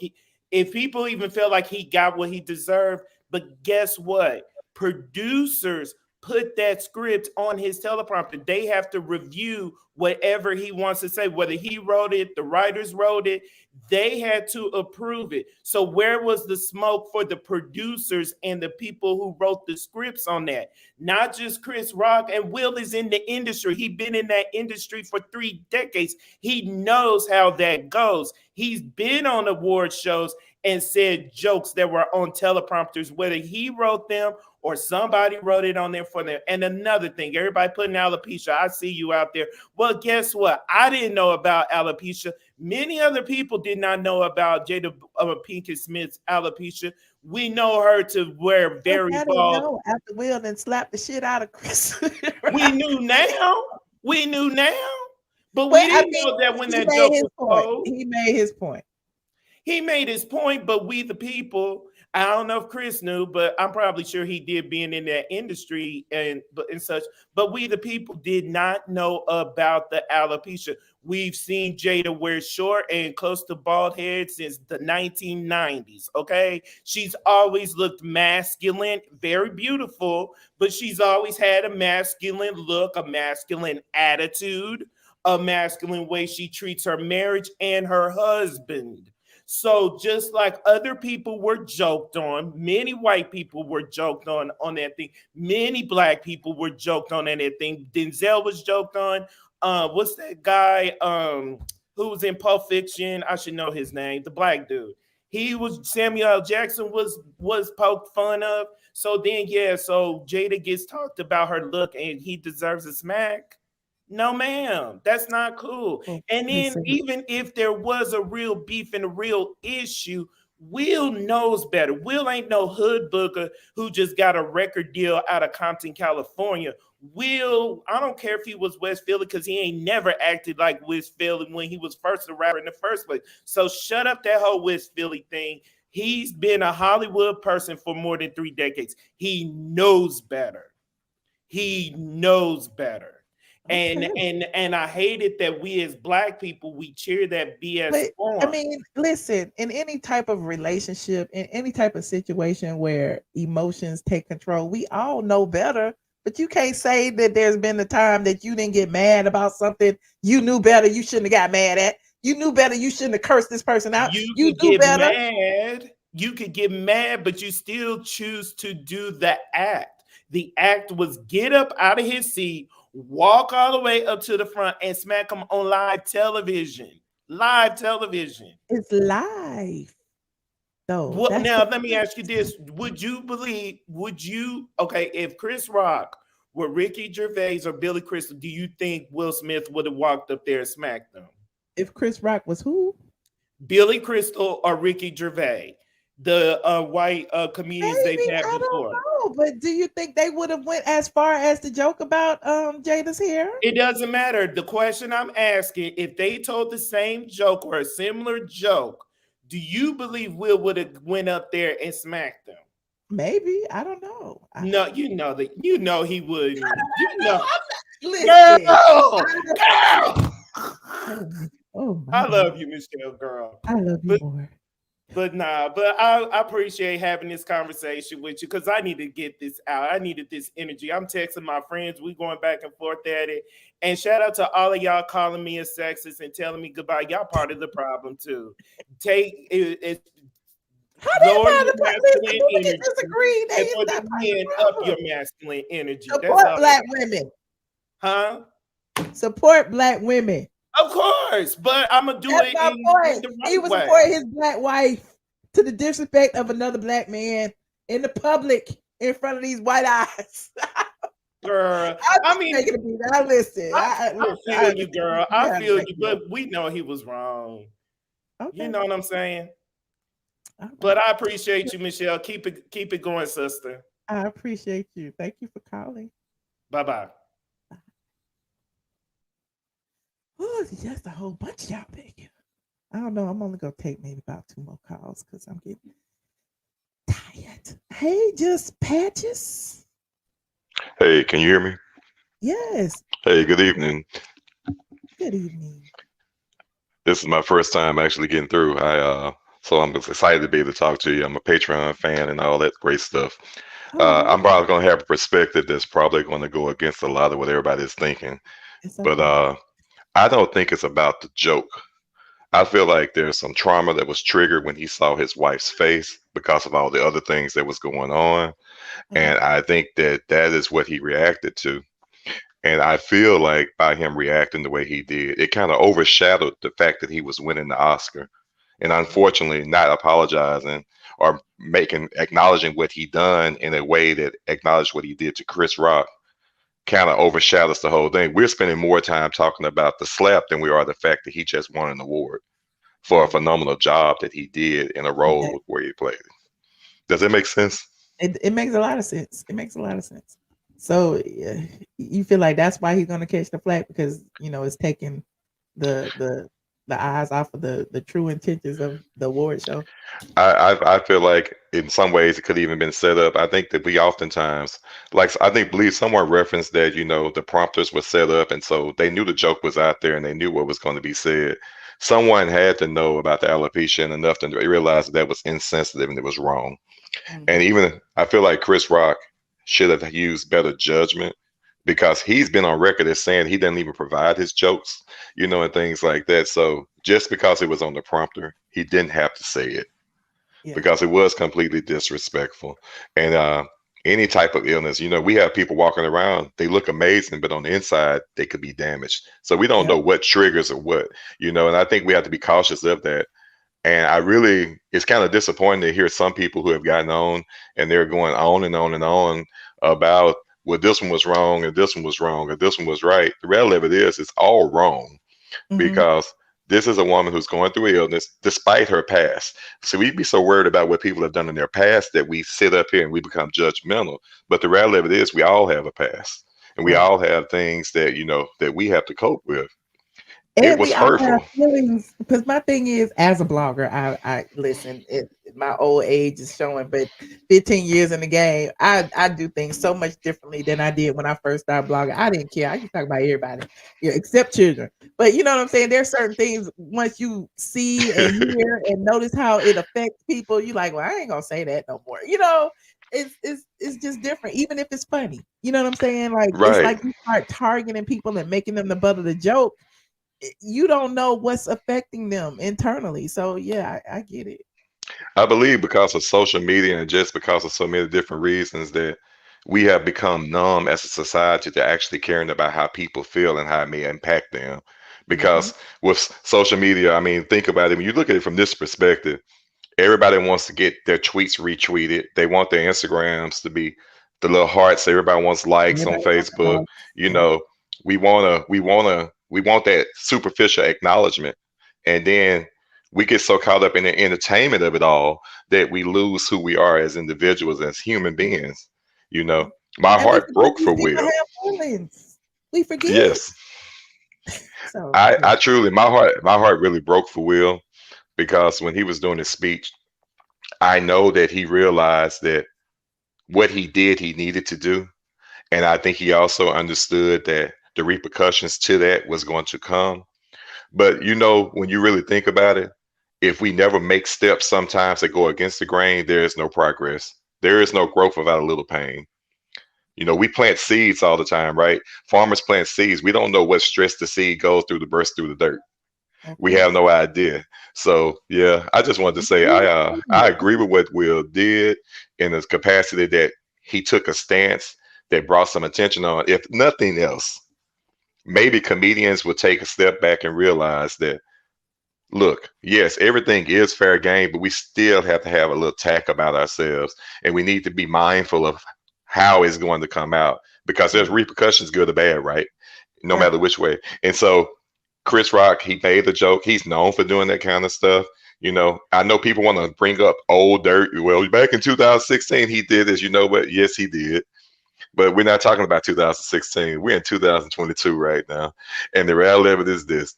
If people even feel like he got what he deserved, but guess what? Producers put that script on his teleprompter. They have to review whatever he wants to say, whether he wrote it, the writers wrote it, they had to approve it. So where was the smoke for the producers and the people who wrote the scripts on that? Not just Chris Rock, and Will is in the industry. He's been in that industry for 3 decades. He knows how that goes. He's been on award shows and said jokes that were on teleprompters, whether he wrote them or somebody wrote it on there for them. And another thing, everybody putting alopecia, I see you out there. Well, guess what? I didn't know about alopecia. Many other people did not know about Jada Pinkett Smith's alopecia. We know her to wear very bald. After Will then slapped the shit out of Chris. We knew now. We knew now. But we didn't know that when that joke was told. He made his point. He made his point, but we the people, I don't know if Chris knew, but I'm probably sure he did, being in that industry and such. But we the people did not know about the alopecia. We've seen Jada wear short and close to bald head since the 1990s. Okay, she's always looked masculine, very beautiful, but she's always had a masculine look, a masculine attitude, a masculine way she treats her marriage and her husband. So just like other people were joked on, many white people were joked on that thing. Many black people were joked on that thing. Denzel was joked on. What's that guy who was in Pulp Fiction? I should know his name. The black dude. He was, Samuel L. Jackson was poked fun of. So then, yeah, so Jada gets talked about her look and he deserves a smack. No, ma'am, that's not cool. And then even if there was a real beef and a real issue, Will knows better. Will ain't no hood booker who just got a record deal out of Compton, California. Will, I don't care if he was West Philly, because he ain't never acted like West Philly when he was first a rapper in the first place. So shut up that whole West Philly thing. He's been a Hollywood person for more than 3 decades. He knows better. He knows better. And I hate it that we as black people, we cheer that BS on. I mean, listen, in any type of relationship, in any type of situation where emotions take control, we all know better. But you can't say that there's been a time that you didn't get mad about something you knew better you shouldn't have got mad at. You knew better you shouldn't have cursed this person out. You knew better. Mad. You could get mad, but you still choose to do the act. The act was get up out of his seat, walk all the way up to the front and smack him on live television. Live television. It's live. What, now, let me ask you this. Okay, if Chris Rock were Ricky Gervais or Billy Crystal, do you think Will Smith would have walked up there and smacked them? If Chris Rock was who? Billy Crystal or Ricky Gervais, the white comedians they've had before. I don't know, but do you think they would have went as far as to joke about Jada's hair? It doesn't matter. The question I'm asking, if they told the same joke or a similar joke, do you believe Will would have went up there and smacked them? Maybe. I don't know. No, you know he wouldn't. Listen. Girl! Oh, I love you, Michelle, girl. I love you more. But I appreciate having this conversation with you because I need to get this out. I needed this energy. I'm texting my friends. We going back and forth at it. And shout out to all of y'all calling me a sexist and telling me goodbye. Y'all part of the problem too. Take it. Lower your masculine energy. Disagree. And for the men, up your masculine energy. Support black women. Huh? Support black women. Of course, but I'm gonna do it in the right he was way. supporting his black wife to the disrespect of another black man in the public in front of these white eyes. Girl, I mean, listen. I feel you, girl. I feel you, but we know he was wrong. Okay. You know what I'm saying? But I appreciate you, Michelle. Keep it going, sister. I appreciate you. Thank you for calling. Bye-bye. Oh, just a whole bunch of y'all big. I don't know. I'm only gonna take maybe about 2 more calls because I'm getting tired. Hey, just Patches. Hey, can you hear me? Yes. Hey, good evening. Good evening. This is my first time actually getting through. So I'm excited to be able to talk to you. I'm a Patreon fan and all that great stuff. Oh, I'm probably going to have a perspective that's probably going to go against a lot of what everybody's thinking. it's But okay. I don't think it's about the joke. I feel like there's some trauma that was triggered when he saw his wife's face because of all the other things that was going on. Mhm. And I think that that is what he reacted to. And I feel like by him reacting the way he did, it kind of overshadowed the fact that he was winning the Oscar. And unfortunately, not apologizing or acknowledging what he done in a way that acknowledged what he did to Chris Rock kind of overshadows the whole thing. We're spending more time talking about the slap than we are the fact that he just won an award for a phenomenal job that he did in a Okay. role where he played. Does that make sense? It makes a lot of sense. It makes a lot of sense. So yeah, you feel like that's why he's gonna catch the flack because it's taking the the the eyes off of the true intentions of the award show. I feel like in some ways it could even been set up. I think that we oftentimes like I think believe someone referenced that the prompters were set up and so they knew the joke was out there and they knew what was going to be said. Someone had to know about the alopecia and enough to realize that was insensitive and it was wrong. And even I feel like Chris Rock should have used better judgment because he's been on record as saying he doesn't even provide his jokes, and things like that. So just because it was on the prompter, he didn't have to say it Yeah. because it was completely disrespectful. And any type of illness, we have people walking around, they look amazing, but on the inside, they could be damaged. So we don't Yeah. know what triggers or what, and I think we have to be cautious of that. And it's kind of disappointing to hear some people who have gotten on and they're going on and on and on about, well, this one was wrong and this one was wrong and this one was right. The reality of it is, it's all wrong Mhm. because this is a woman who's going through illness despite her past. So we'd be so worried about what people have done in their past that we sit up here and we become judgmental. But the reality of it is, we all have a past and we Right. all have things that, that we have to cope with. It And was we all have hurtful. feelings because my thing is, as a blogger, I listen. My old age is showing, but 15 years in the game, I do things so much differently than I did when I first started blogging. I didn't care. I just talk about everybody, except children. But you know what I'm saying? There's certain things once you see and hear and notice how it affects people, you like, well, I ain't gonna say that no more. It's just different, even if it's funny. You know what I'm saying? Like it's Right. like you start targeting people and making them the butt of the joke. You don't know what's affecting them internally. So yeah, I get it. I believe because of social media and just because of so many different reasons that we have become numb as a society to actually caring about how people feel and how it may impact them. Mhm. Because with social media, I mean, think about it. When you look at it from this perspective, everybody wants to get their tweets retweeted. They want their Instagrams to be the little hearts. Everybody wants likes on Everybody wants the Facebook. likes. You Yeah. know, we want that superficial acknowledgement. And then we get so caught up in the entertainment of it all that we lose who we are as individuals, as human beings. You know, my And we heart forget broke these for people Will. have feelings. We forget. Yes. So I yeah. truly my heart really broke for Will because when he was doing his speech, I know that he realized that what he did, he needed to do. And I think he also understood that the repercussions to that was going to come. But when you really think about it, if we never make steps sometimes that go against the grain, there is no progress. There is no growth without a little pain. We plant seeds all the time, right? Farmers plant seeds. We don't know what stress the seed goes through to burst through the dirt. We Okay. have no idea. So yeah, I just wanted to say I agree with what Will did in his capacity that he took a stance that brought some attention on. If nothing else, maybe comedians would take a step back and realize that, look, yes, everything is fair game, but we still have to have a little tack about ourselves, and we need to be mindful of how it's going to come out because there's repercussions, good or bad, right? No Right. matter which way. And so Chris Rock, he made the joke. He's known for doing that kind of stuff. I know people want to bring up old dirt. Well, back in 2016, he did this. You know what? Yes, he did. But we're not talking about 2016. We're in 2022 right now. And the reality of it is this.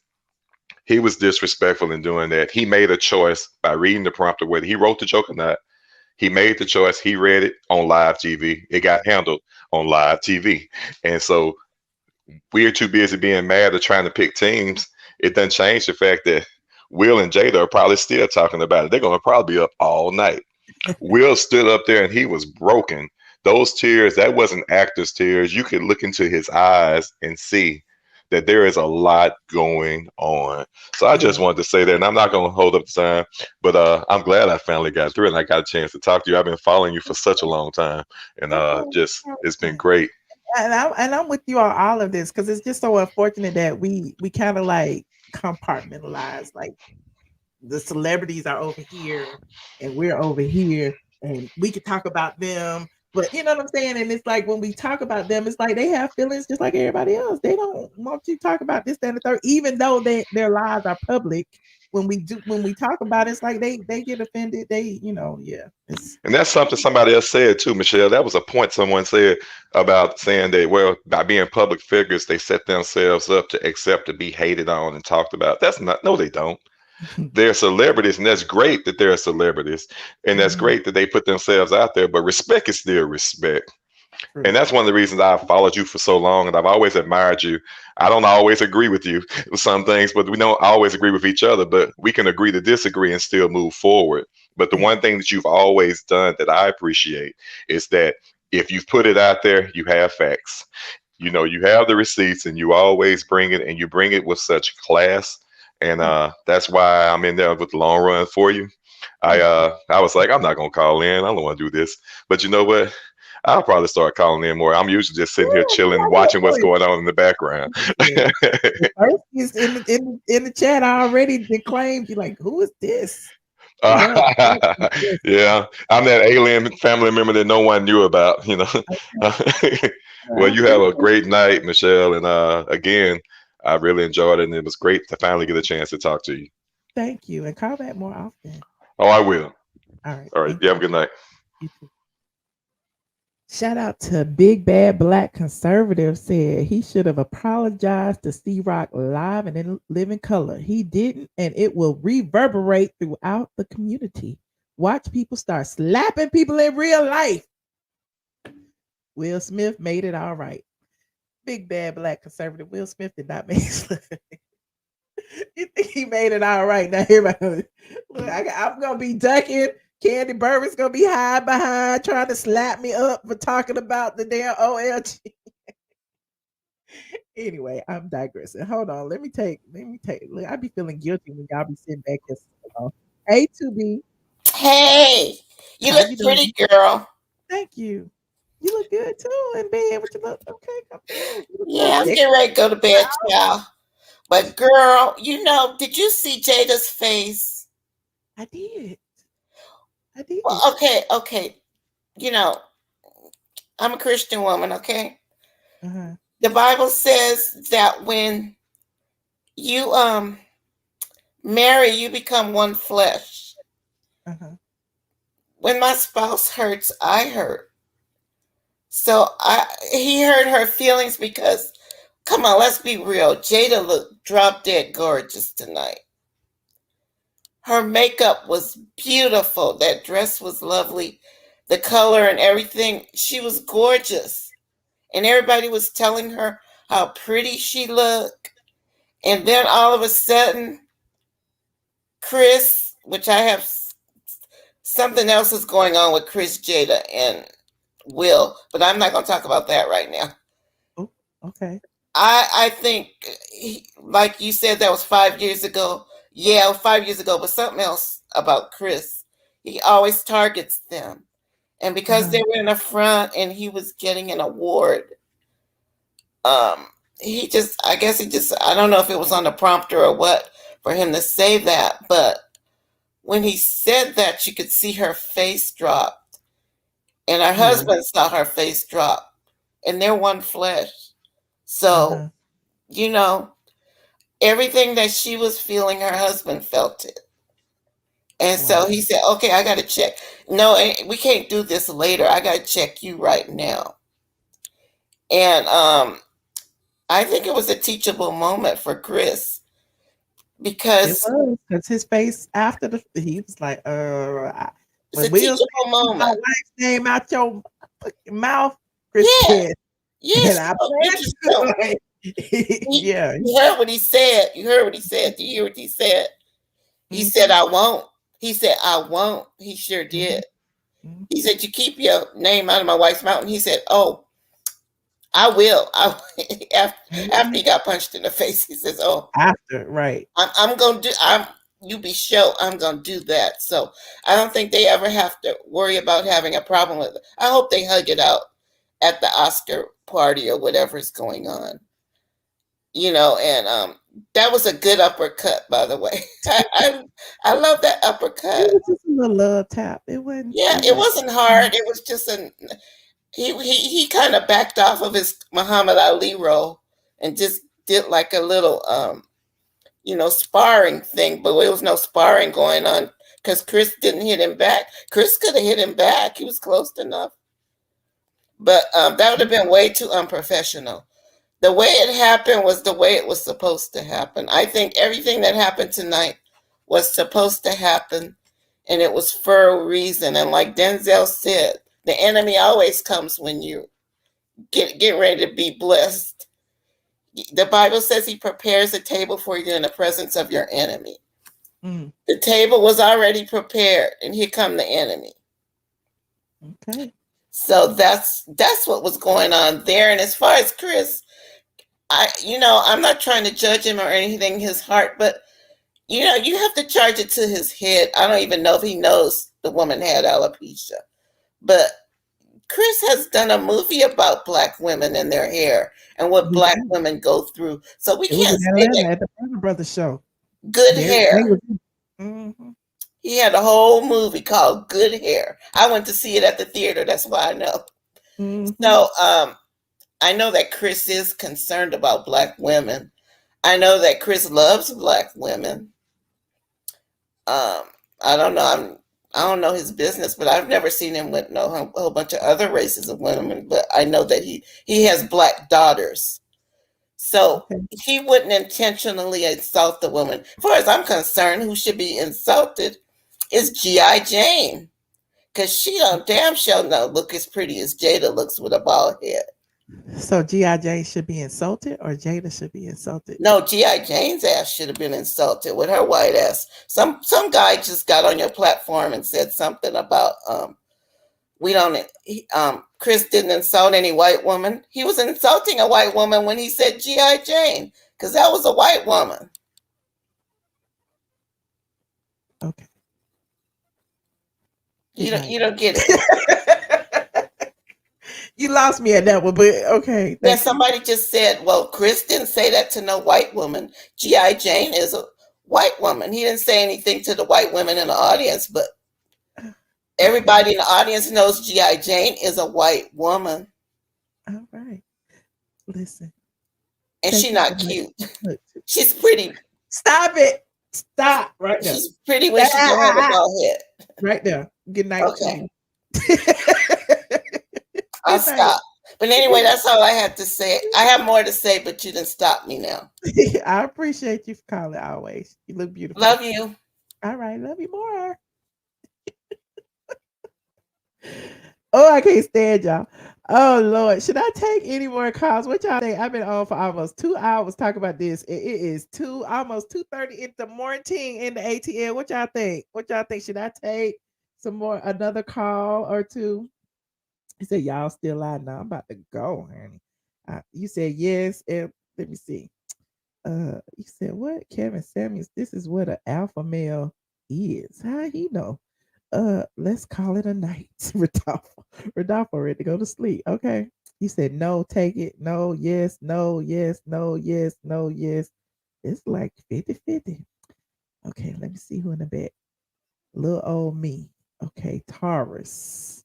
He was disrespectful in doing that. He made a choice by reading the prompter, whether he wrote the joke or not. He made the choice. He read it on live TV. It got handled on live TV. And so we're too busy being mad or trying to pick teams. It doesn't change the fact that Will and Jada are probably still talking about it. They're going to probably be up all night. Will stood up there and he was broken those tears, that wasn't actor's tears. You could look into his eyes and see that there is a lot going on. So I just wanted to say that, and I'm not going to hold up the time, but I'm glad I finally got through it and I got a chance to talk to you. I've been following you for such a long time, and just it's been great. And I'm with you on all of this because it's just so unfortunate that we kind of like compartmentalize, like the celebrities are over here and we're over here and we could talk about them, but you know what I'm saying? And it's like when we talk about them, it's like they have feelings just like everybody else. They don't want you to talk about this, that, and the third, even though their lives are public. When we talk about it, it's like they get offended. They, And that's something somebody else said too, Michelle. That was a point someone said about saying that, well, by being public figures, they set themselves up to accept to be hated on and talked about. That's not, no, they don't. They're celebrities, and that's great that they're celebrities, and that's great that they put themselves out there, but respect is still respect. And that's one of the reasons I've followed you for so long, and I've always admired you. I don't always agree with you with some things, but we don't always agree with each other, but we can agree to disagree and still move forward. But the one thing that you've always done that I appreciate is that if you've put it out there, you have facts. You know, you have the receipts, and you always bring it, and you bring it with such class. And that's why I'm in there with the long run for you. I was like, I'm not gonna call in. I don't want to do this. But you know what? I'll probably start calling in more. I'm usually just sitting here chilling, watching what's going on in the background. Is in the chat already claimed you like, who is this? Yeah, I'm that alien family member that no one knew about, you know. Well, you have a great night, Michelle. And again, I really enjoyed it, and it was great to finally get a chance to talk to you. Thank you, and call back more often. Oh, I will. All right. All right. You have a good night. You too. Shout out to Big Bad Black Conservative said he should have apologized to C-Rock live and in living color. He didn't, and it will reverberate throughout the community. Watch people start slapping people in real life. Will Smith made it all right. Big Bad Black Conservative Will Smith did not make it. You think he made it all right? Now everybody, look, I'm gonna be ducking. Candy Burber's gonna be hiding behind, trying to slap me up for talking about the damn OLG. Anyway, I'm digressing. Hold on, let me take. Look, I be feeling guilty when y'all be sitting back here. A2B. Hey, you look pretty, girl. Thank you. You look good too in bed. What you look? Okay, come through. Yeah, I'm getting ready to go to bed, y'all. But girl, you know, did you see Jada's face? I did. Well, okay. You know, I'm a Christian woman, okay? Uh-huh. The Bible says that when you marry, you become one flesh. Uh-huh. When my spouse hurts, I hurt. So he hurt her feelings because, come on, let's be real. Jada looked drop dead gorgeous tonight. Her makeup was beautiful. That dress was lovely. The color and everything. She was gorgeous. And everybody was telling her how pretty she looked. And then all of a sudden, Chris, which I have something else is going on with Chris, Jada, and Will, but I'm not going to talk about that right now. Oh, okay. I think, like you said, that was 5 years ago. Yeah, 5 years ago, but something else about Chris. He always targets them. And because they were in the front and he was getting an award, I don't know if it was on the prompter or what for him to say that, but when he said that, you could see her face drop. And her husband saw her face drop. And they're one flesh. So, you know, everything that she was feeling, her husband felt it. And so he said, okay, I got to check. No, we can't do this later. I got to check you right now. And I think it was a teachable moment for Chris. Because his face after he was like, it's a teachable moment. My wife's name out your fucking mouth, Chris said. Yes. Yeah. You heard what he said. Do you hear what he said? He said, I won't. He said, I won't. He sure did. He said, "You keep your name out of my wife's mouth." And he said, "Oh, I will." After he got punched in the face, he says, "Oh, After, right. I'm gonna do. You be sure I'm gonna do that." So I don't think they ever have to worry about having a problem with it. I hope they hug it out at the Oscar party or whatever is going on. And that was a good uppercut, by the way. I love that uppercut. It was just a little love tap. It wasn't. Yeah, it wasn't hard. It was just he kind of backed off of his Muhammad Ali role and just did like a little sparring thing, but there was no sparring going on because Chris didn't hit him back. Chris could have hit him back. He was close enough. But that would have been way too unprofessional. The way it happened was the way it was supposed to happen. I think everything that happened tonight was supposed to happen, and it was for a reason. And like Denzel said, the enemy always comes when you get ready to be blessed. The Bible says he prepares a table for you in the presence of your enemy. Mm. The table was already prepared, and here come the enemy. Okay. So that's what was going on there. And as far as Chris, I'm not trying to judge him or anything, his heart, but you have to charge it to his head. I don't even know if he knows the woman had alopecia, but Chris has done a movie about Black women and their hair and what Black women go through. So we can't say that. At the Brother Brothers show. Good hair. Mm-hmm. He had a whole movie called Good Hair. I went to see it at the theater. That's why I know. Mm-hmm. So I know that Chris is concerned about Black women. I know that Chris loves Black women. I don't know. I don't know his business, but I've never seen him with a whole bunch of other races of women. But I know that he has Black daughters. So he wouldn't intentionally insult the woman. As far as I'm concerned, who should be insulted is G.I. Jane. Because she don't damn sure not look as pretty as Jada looks with a bald head. So G.I. Jane should be insulted or Jada should be insulted? No, G.I. Jane's ass should have been insulted with her white ass. Some guy just got on your platform and said something about Chris didn't insult any white woman. He was insulting a white woman when he said G.I. Jane, because that was a white woman. Okay. You don't get it. You lost me at that one, but okay. Yeah, somebody just said, well, Chris didn't say that to no white woman. G.I. Jane is a white woman. He didn't say anything to the white women in the audience, but everybody in the audience knows G.I. Jane is a white woman. All right. Listen. And she's not cute. She's pretty. Stop it. Stop right now. She's pretty when she don't have a bald head. Right there. Good night. Okay. I'll stop. But anyway, that's all I had to say. I have more to say, but you didn't stop me now. I appreciate you for calling always. You look beautiful. Love you. All right. Love you more. Oh, I can't stand y'all. Oh, Lord. Should I take any more calls? What y'all think? I've been on for almost 2 hours talking about this. It is almost 2:30 in the morning in the ATL. What y'all think? Should I take another call or two? He said, y'all still lying now. I'm about to go, honey. You said yes. And let me see. You said what? Kevin Samuels, this is what an alpha male is. How he know? Let's call it a night. Rodolfo ready to go to sleep. Okay. He said no, take it. No, yes, no, yes, no, yes, no, yes. It's like 50-50. Okay, let me see who in the back. Little old me. Okay, Taurus.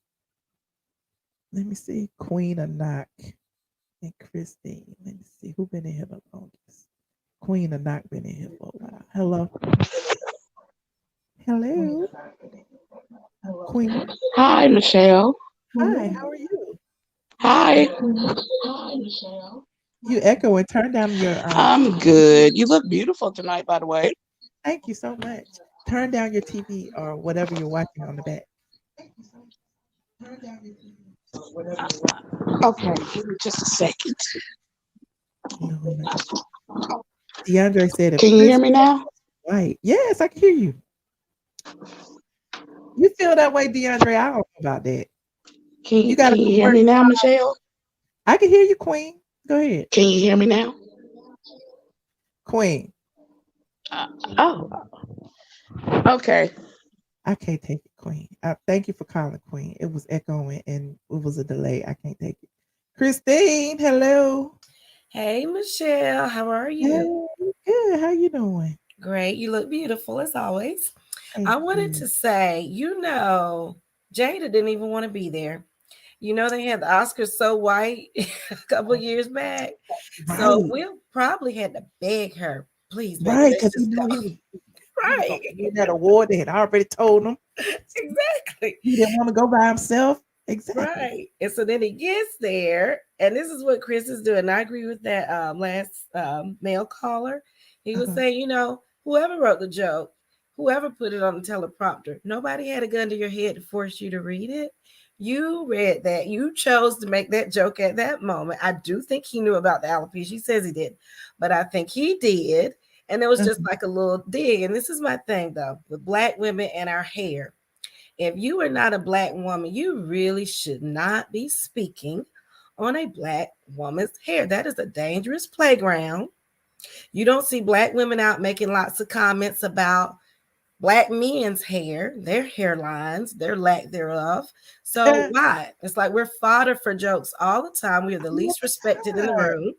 Let me see. Queen of Knock and Christine. Let me see who been in here the longest. Queen of Knock been in here for a while. Hello. Hello. Queen. Hi, Michelle. Hi, how are you? Hi. Hi, Michelle. You echo and turn down your I'm good. You look beautiful tonight, by the way. Thank you so much. Turn down your TV or whatever you're watching on the back. Okay, give me just a second. DeAndre said, "Can you hear me now?" Right. Yes, I can hear you. You feel that way, DeAndre? I don't know about that. You got Can to you hear work. me now, Michelle? I can hear you, Queen. Go ahead, Can you hear me now? Queen. Oh, okay. I can't take it, Queen. Thank you for calling, Queen. It was echoing and it was a delay. I can't take it. Christine, hello. Hey, Michelle, how are Hey, you? good. How you doing? Great. You look beautiful as always. Thank I wanted you. to say, Jada didn't even want to be there. They had the Oscars so white a couple years back. So Right, Will probably had to beg her, please, baby, right, let's because he just knew go. he was Right. gonna win that award. They had already told him Exactly. he didn't want to go by himself. Exactly. Right. And so then he gets there, and this is what Chris is doing. I agree with that last male caller. He was Uh-huh. saying, whoever wrote the joke, whoever put it on the teleprompter, nobody had a gun to your head to force you to read it. You read that. You chose to make that joke at that moment. I do think he knew about the alopecia. He says he did, but I think he did. And it was just Uh-huh. like a little dig. And this is my thing, though, with Black women and our hair. If you are not a Black woman, you really should not be speaking on a Black woman's hair. That is a dangerous playground. You don't see Black women out making lots of comments about Black men's hair, their hairlines, their lack thereof. So why? It's like we're fodder for jokes all the time. We are the All least the respected in the time. room.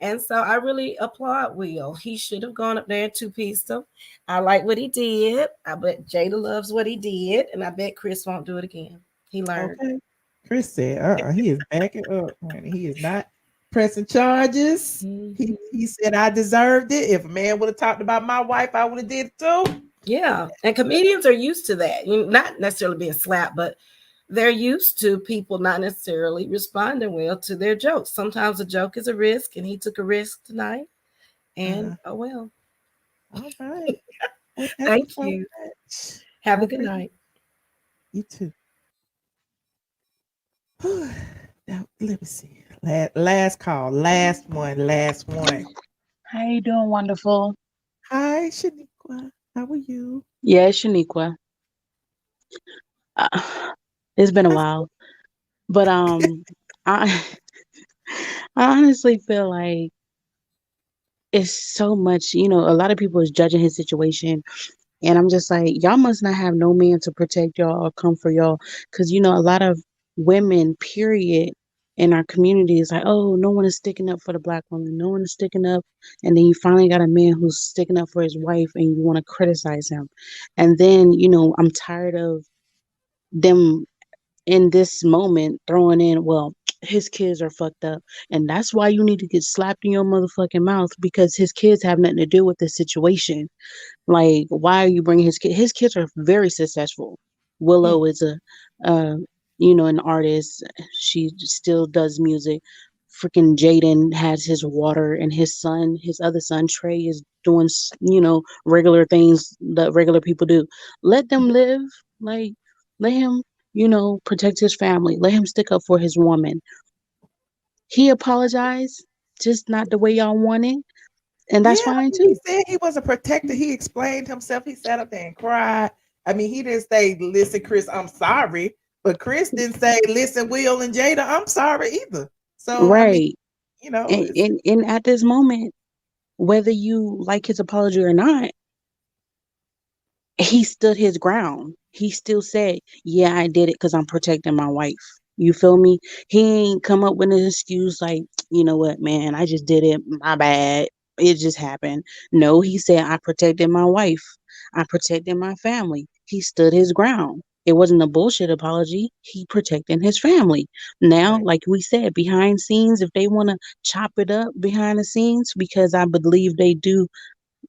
And so I really applaud Will. He should have gone up there and two-pieced him. I like what he did. I bet Jada loves what he did, and I bet Chris won't do it again. He learned. Okay. Chris said, he is backing up, honey. He is not pressing charges. He said I deserved it. If a man would have talked about my wife, I would have did it too. Yeah, and comedians are used to that. Not necessarily being slapped, but they're used to people not necessarily responding well to their jokes. Sometimes a joke is a risk, and he took a risk tonight. And oh well. All right. Well, thank you Thank so you. much. Have I a good appreciate night. you too. Now, let me see. Last call. Last one. Last one. How you doing, wonderful? Hi, Shaniqua. How are you? Yeah, it's Shaniqua. Uh, it's been a while, but I I honestly feel like it's so much. A lot of people is judging his situation, and I'm just like, y'all must not have no man to protect y'all or come for y'all, because a lot of women, period, in our community is like, oh, no one is sticking up for the Black woman, no one is sticking up, and then you finally got a man who's sticking up for his wife, and you want to criticize him, and then I'm tired of them in this moment throwing in, well, his kids are fucked up, and that's why you need to get slapped in your motherfucking mouth, because his kids have nothing to do with this situation. Like, why are you bringing his kids? His kids are very successful. Willow is an artist. She still does music. Freaking Jaden has his water, and his other son, Trey, is doing, regular things that regular people do. Let them live. Like, let him, protect his family. Let him stick up for his woman. He apologized, just not the way y'all want it. And Yeah, that's fine he too. said he was a protector. He explained himself. He sat up there and cried. I mean, he didn't say, "Listen, Chris, I'm sorry," but Chris didn't say, "Listen, Will and Jada, I'm sorry" either. So, I mean, Right. And, it's and and at this moment, whether you like his apology or not, he stood his ground. He still said, yeah, I did it because I'm protecting my wife. You feel me? He ain't come up with an excuse like, you know what, man, I just did it. My bad. It just happened. No, he said, I protected my wife. I protected my family. He stood his ground. It wasn't a bullshit apology. He protecting his family. Now, like we said, behind scenes, if they want to chop it up behind the scenes, because I believe they do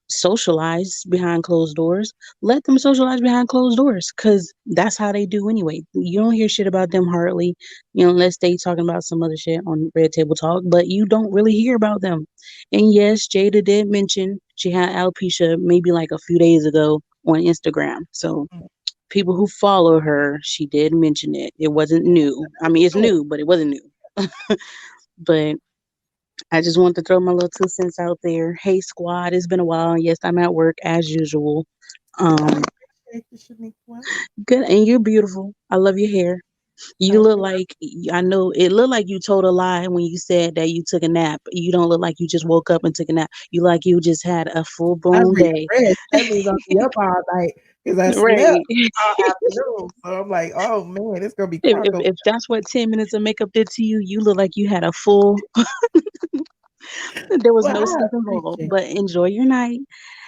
socialize behind closed doors, let them socialize behind closed doors, because that's how they do anyway. You don't hear shit about them hardly, unless they talking about some other shit on Red Table Talk, but you don't really hear about them. And yes, Jada did mention she had alopecia maybe like a few days ago on Instagram. So people who follow her, she did mention it. It wasn't new. I mean, it's new, but it wasn't new. But I just want to throw my little 2 cents out there. Hey, squad, it's been a while. Yes, I'm at work as usual. Um, Appreciate you, Shaniqua. Good, and you're beautiful. I love your hair. You Thank look you. like I know it looked like you told a lie when you said that you took a nap. You don't look like you just woke up and took a nap. You like you just had a full I blown day. refreshed. That means I'll be up all night because I slept Right. all afternoon. So I'm like, oh man, it's gonna be If, crunk if over. if that's what 10 minutes of makeup did to you, you look like you had a full. There was Well, no I sleep involved. appreciate But enjoy your night.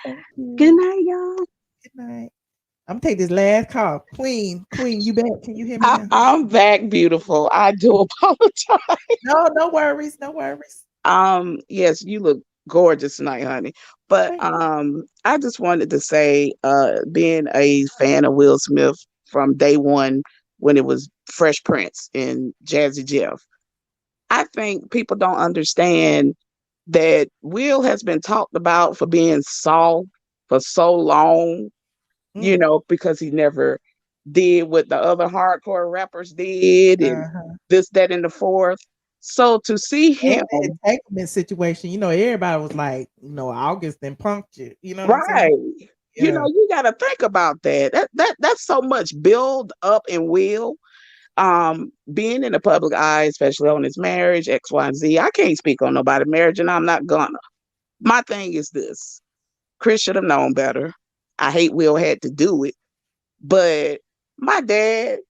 it. Thank Good you. night, y'all. Good night. I'm gonna take this last call. Queen, you back? Can you hear me now? I'm back, beautiful. I do apologize. No, no worries, no worries. Yes, you look gorgeous tonight, honey. But Thank I just wanted to say, being a fan of Will Smith from day one when it was Fresh Prince and Jazzy Jeff, I think people don't understand that Will has been talked about for being soft for so long, you. because he never did what the other hardcore rappers did and Uh-huh. this, that, and the fourth. So to see And him, the entanglement situation, everybody was like, August and punked you. You know what I'm saying? right, Yeah. you got to think about that. That's so much build up and Will. Being in the public eye, especially on his marriage, X, Y, and Z. I can't speak on nobody's marriage, and I'm not gonna. My thing is this: Chris should have known better. I hate Will had to do it, but my dad,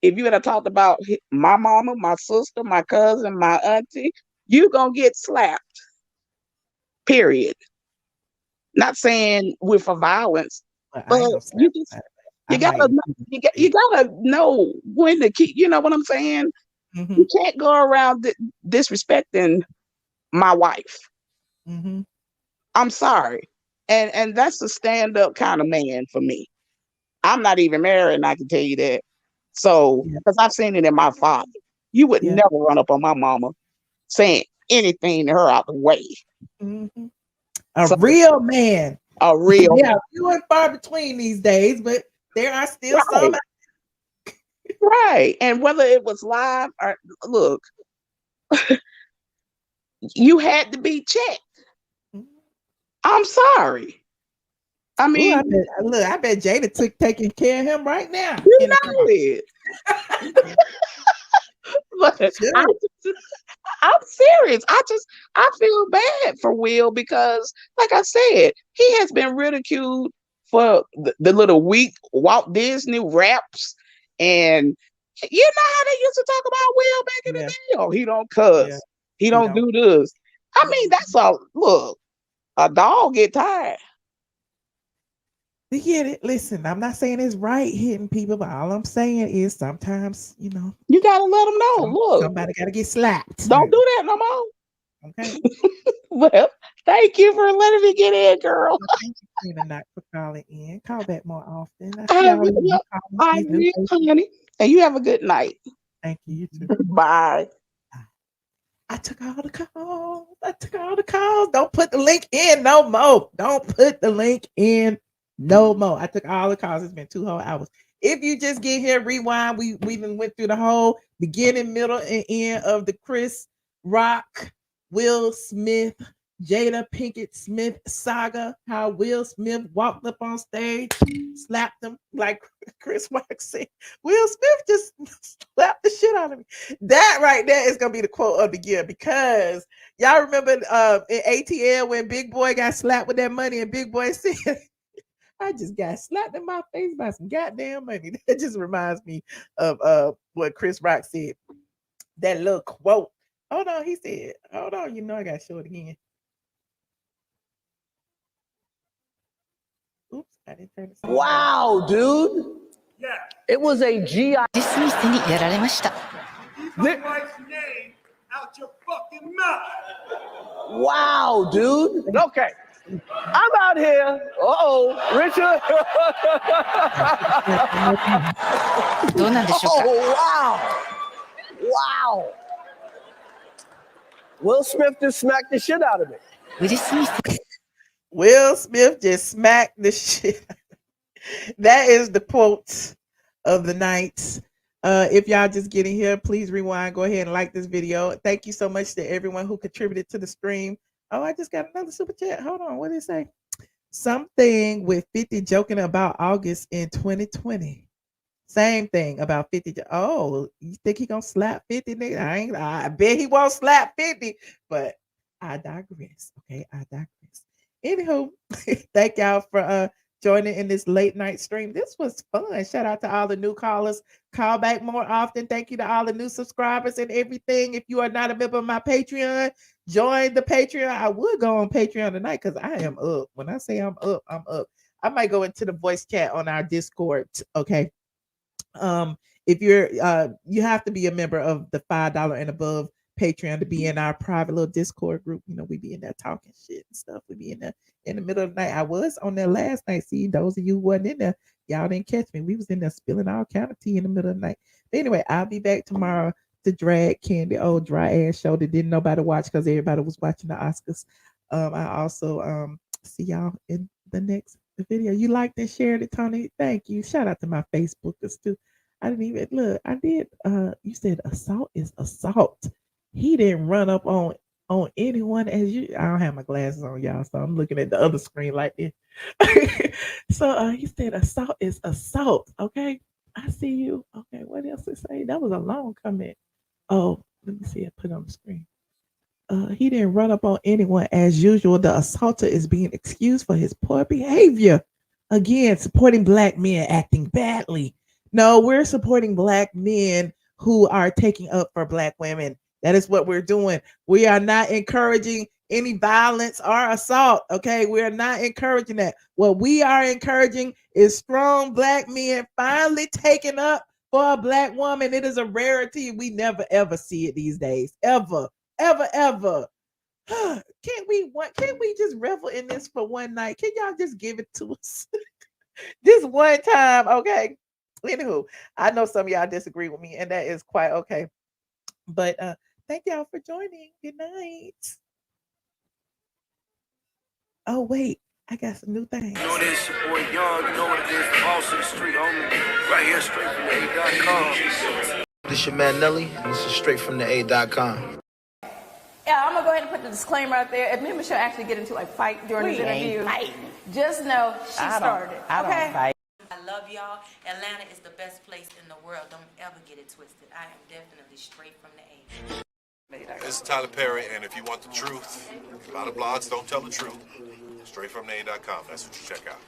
if you had have talked about my mama, my sister, my cousin, my auntie, you gonna get slapped. Period. Not saying we're for violence, But I but ain't gonna you slap just nobody. I you might. gotta you gotta know when to keep. You know what I'm saying? Mm-hmm. You can't go around disrespecting my wife. Mm-hmm. I'm sorry, and that's a stand up kind of man for me. I'm not even married, and I can tell you that. So, Yeah. because I've seen it in my father, you would Yeah. never run up on my mama saying anything to her out the way. Mm-hmm. A So, real man. a real Yeah, man. few and far between these days, but there are still some. Right, right. And whether it was live or look, you had to be checked. I'm sorry. I Ooh, mean, I bet Jada taking care of him right now you in the know car. it. But Sure. I'm serious. I feel bad for Will because, like I said, he has been ridiculed for the little weak Walt Disney raps, and you know how they used to talk about Will back in the Yeah, day. Oh, he don't yeah. cuss. He He don't don't. do this. I mean, that's all. Look, a dog get tired. We get it. Listen, I'm not saying it's right hitting people, but all I'm saying is sometimes, You gotta let them know. Look, somebody got to get slapped, don't honey. do that no more. Okay. Well, thank you for letting me get in, girl. Well, thank you, Tina, not for calling in. Call back more often. I see I all these new will, callers, I these new will, faces. honey. And you have a good night. Thank you. You too. Bye. I took all the calls. I took all the calls. Don't put the link in no more. Don't put the link in no more. I took all the calls. It's been 2 whole hours. If you just get here, rewind. We even went through the whole beginning, middle, and end of the Chris Rock, Will Smith, Jada Pinkett Smith saga. How Will Smith walked up on stage, slapped him like Chris Rock said. Will Smith just slapped the shit out of me. That right there is gonna be the quote of the year because y'all remember in ATL when Big Boy got slapped with that money and Big Boy said, I just got slapped in my face by some goddamn money. That just reminds me of what Chris Rock said. That little quote. Hold on, he said, hold on, I gotta show it again. Oops, I didn't turn the sound on. Wow, dude. Yeah. It was a GI. ジスミスにやられました。 Wow, dude. Okay. I'm out here. Richard. どうなんでしょうか。 Oh, wow. Wow. Will Smith just smacked the shit out of me. ウィル・スミス Will Smith just smacked the shit. That is the quote of the night. If y'all just getting here, please rewind. Go ahead and like this video. Thank you so much to everyone who contributed to the stream. Oh, I just got another super chat. Hold on. What did it say? Something with 50 joking about August in 2020. Same thing about 50. Oh, you think he gonna slap 50, nigga? I bet he won't slap 50, but I digress. Okay, I digress. Anywho, thank y'all for joining in this late night stream. This was fun. Shout out to all the new callers. Call back more often. Thank you to all the new subscribers and everything. If you are not a member of my Patreon, join the Patreon. I would go on Patreon tonight because I am up. When I say I'm up, I'm up. I might go into the voice chat on our Discord. Okay. If you're you have to be a member of the $5 and above Patreon to be in our private little Discord group. You know, we be in there talking shit and stuff. We be in there in the middle of the night. I was on there last night. See, those of you who wasn't in there, y'all didn't catch me. We was in there spilling all kind of tea in the middle of the night. But anyway, I'll be back tomorrow to drag Candy old dry ass show that didn't nobody watch because everybody was watching the Oscars. I also see y'all in the next video. You liked and shared it, Tony. Thank you. Shout out to my Facebookers too. I didn't even look. I did. You said assault is assault. He didn't run up on anyone as you. I don't have my glasses on, y'all, so I'm looking at the other screen like this. So he said assault is assault. Okay, I see you. Okay, what else to say? That was a long comment. Oh, let me see it put on the screen. He didn't run up on anyone as usual. The assaulter is being excused for his poor behavior. Again, supporting black men acting badly. No, we're supporting black men who are taking up for black women. That is what we're doing. We are not encouraging any violence or assault. Okay, we are not encouraging that. What we are encouraging is strong black men finally taking up for a black woman. It is a rarity. We never ever see it these days. Ever. Ever. Can't we just revel in this for one night? Can y'all just give it to us? This one time, okay? Anywho, I know some of y'all disagree with me, and that is quite okay. But thank y'all for joining. Good night. Oh, wait, I got some new things. You know this, your boy Young, you know what it is, the boss of the street, homie. Right here, straight from the A.com. This your man Nelly, and this is straight from the A.com. Yeah, I'm gonna go ahead and put the disclaimer out there. If me and Michelle actually get into a fight during this interview, just know she started it. I don't fight. I love y'all. Atlanta is the best place in the world. Don't ever get it twisted. I am definitely straight from the A. This is Tyler Perry, and if you want the truth, a lot of blogs don't tell the truth. Straight from the A.com. That's what you check out.